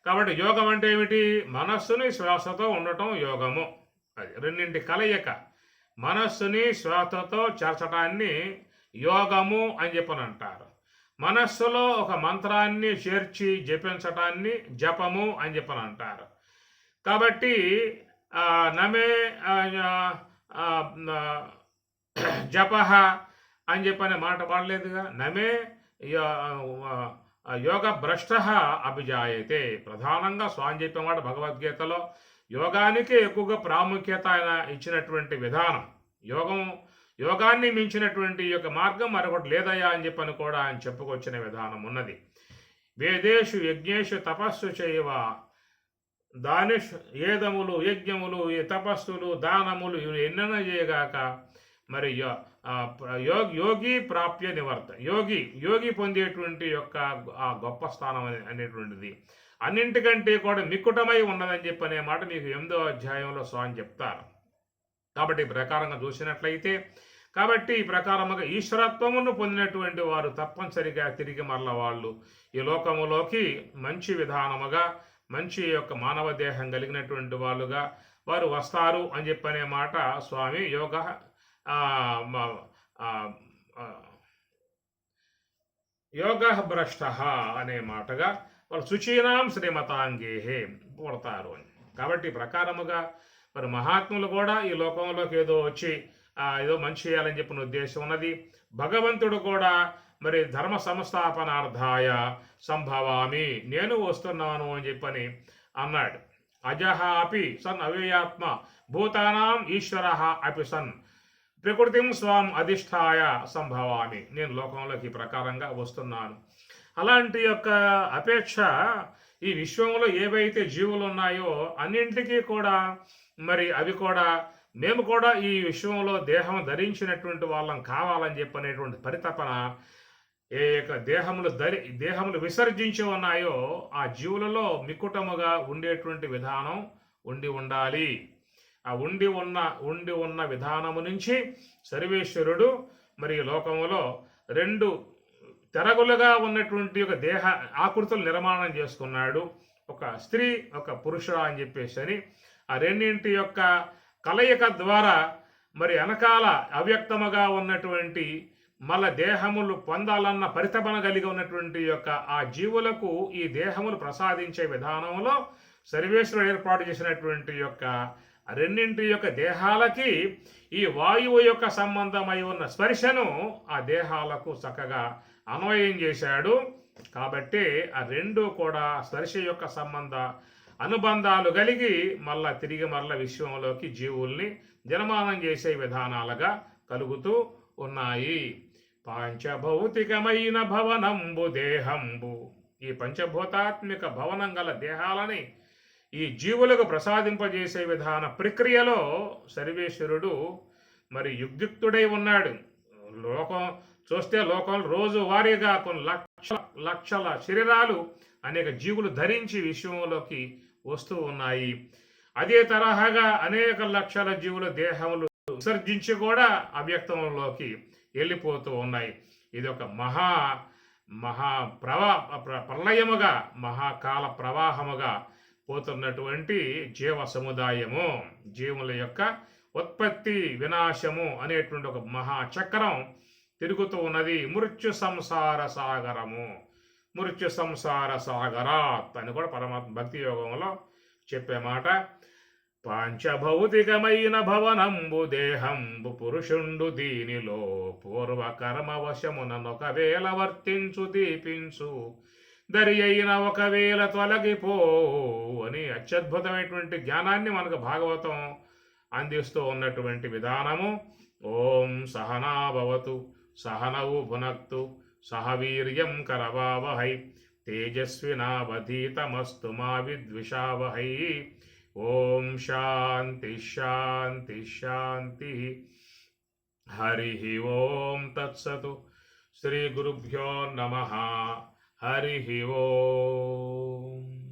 కాబట్టి యోగం అంటే ఏమిటి? మనస్సుని శ్వాసతో ఉండటం యోగము. అది రెండింటి కలయిక. మనస్సుని శ్వాసతో చేర్చడాన్ని యోగము అని చెప్పని అంటారు. మనస్సులో ఒక మంత్రాన్ని చేర్చి జపించటాన్ని జపము అని చెప్పని అంటారు. కాబట్టి నమే జపహ అని చెప్పనే మాట వాడలేదుగా. నమే యోగ భ్రష్ట అభిజాయతే. ప్రధానంగా స్వామి చెప్పేమాట భగవద్గీతలో యోగానికి ఎక్కువగా ప్రాముఖ్యత ఆయన ఇచ్చినటువంటి విధానం. యోగాన్ని మించినటువంటి యొక్క మార్గం మరొకటి లేదయా అని చెప్పని కూడా ఆయన చెప్పుకొచ్చిన విధానం ఉన్నది. వేదేషు యజ్ఞేషు తపస్సు చేయవ, దానిష్ ఏదములు యజ్ఞములు తపస్సులు దానములు ఎన్నెన్న చేయగాక మరి యోగి ప్రాప్య నివర్త, యోగి పొందేటువంటి యొక్క ఆ గొప్ప స్థానం అనేటువంటిది అన్నింటికంటే కూడా మిక్కుటమై ఉన్నదని చెప్పనే మాట మీకు 8వ అధ్యాయంలో స్వామి చెప్తారు. కాబట్టి ప్రకారంగా చూసినట్లయితే కాబట్టి ఈ ప్రకారముగా ఈశ్వరత్వమును పొందినటువంటి వారు తప్పనిసరిగా తిరిగి మరల వాళ్ళు ఈ లోకములోకి మంచి విధానముగా మంచి యొక్క మానవ దేహం కలిగినటువంటి వాళ్ళుగా వారు వస్తారు అని చెప్పనే మాట స్వామి యోగ యోగ భ్రష్ట అనే మాటగా వాళ్ళు శుచీనాం శ్రీమతాంగేహే పుడతారు అని. కాబట్టి ప్రకారముగా మరి మహాత్ములు కూడా ఈ లోకంలోకి ఏదో వచ్చి ఏదో మంచి చేయాలని చెప్పిన ఉద్దేశం ఉన్నది. భగవంతుడు కూడా మరి ధర్మ సంస్థాపనార్థాయ సంభవామి, నేను వస్తున్నాను అని చెప్పని అన్నాడు. అజహ అపి సన్ అవ్యయాత్మ భూతానాం ఈశ్వర అపి సన్ ప్రకృతిం స్వాం అధిష్టాయ సంభవామి, నేను లోకంలోకి ప్రకారంగా వస్తున్నాను. అలాంటి యొక్క అపేక్ష ఈ విశ్వంలో ఏవైతే జీవులు ఉన్నాయో అన్నింటికీ కూడా మరి అవి కూడా మేము కూడా ఈ విశ్వంలో దేహం ధరించినటువంటి వాళ్ళం కావాలని చెప్పనేటువంటి పరితపన ఏ యొక్క దేహములు విసర్జించి ఉన్నాయో ఆ జీవులలో మిక్కుటముగా ఉండేటువంటి విధానం ఉండాలి. ఆ ఉండి ఉన్న విధానము నుంచి సర్వేశ్వరుడు మరి లోకములో రెండు తెరగులుగా ఉన్నటువంటి ఒక దేహ ఆకృతులు నిర్మాణం చేసుకున్నాడు. ఒక స్త్రీ ఒక పురుష అని చెప్పేసి అని ఆ రెండింటి యొక్క కలయిక ద్వారా మరి వెనకాల అవ్యక్తముగా ఉన్నటువంటి మళ్ళా దేహములు పొందాలన్న పరితపన కలిగి ఉన్నటువంటి యొక్క ఆ జీవులకు ఈ దేహములు ప్రసాదించే విధానంలో సర్వేశ్వరుడు ఏర్పాటు చేసినటువంటి యొక్క రెండింటి యొక్క దేహాలకి ఈ వాయువు యొక్క సంబంధమై ఉన్న స్పర్శను ఆ దేహాలకు చక్కగా అన్వయం చేశాడు. కాబట్టి ఆ రెండు కూడా స్పర్శ యొక్క అనుబంధాలు కలిగి తిరిగి విశ్వంలోకి జీవుల్ని జనమానం చేసే విధానాలుగా కలుగుతూ ఉన్నాయి. పంచభౌతికమైన భవనంబు దేహంబు, ఈ పంచభూతాత్మిక భవనం గల దేహాలని ఈ జీవులకు ప్రసాదింపజేసే విధాన ప్రక్రియలో సర్వేశ్వరుడు మరి యుక్తుడై ఉన్నాడు. లోకం రోజు వారీగా కొన్ని లక్షల శరీరాలు అనేక జీవులు ధరించి విశ్వంలోకి వస్తూ ఉన్నాయి. అదే తరహాగా అనేక లక్షల జీవుల దేహములు విసర్జించి కూడా అవ్యక్తంలోకి వెళ్ళిపోతూ ఉన్నాయి. ఇది ఒక మహా ప్రళయముగా మహాకాల ప్రవాహముగా పోతున్నటువంటి జీవ సముదాయము, జీవుల యొక్క ఉత్పత్తి వినాశము అనేటువంటి ఒక మహాచక్రం తిరుగుతూ ఉన్నది. మృత్యు సంసార సాగరాత్ అని కూడా పరమాత్మ భక్తి యోగంలో చెప్పే మాట. పంచభౌతికమైన భవనంబు దేహంబు పురుషుండు దీనిలో పూర్వకర్మ వశమునొకవేళ వర్తించు దీపించు దరి అయిన ఒకవేళ తొలగిపో అని అత్యద్భుతమైనటువంటి జ్ఞానాన్ని మనకు భాగవతం అందిస్తూ ఉన్నటువంటి విధానము. ఓం సహనాభవతు సహనౌ భునక్తు సహ వీర్యం కరవావహై తేజస్వినావధీతమస్తు మా విద్విషావహై. ఓం శాంతి శాంతి శాంతి. హరి ఓం తత్సతు. శ్రీ గురుభ్యో నమః. హరి ఓం.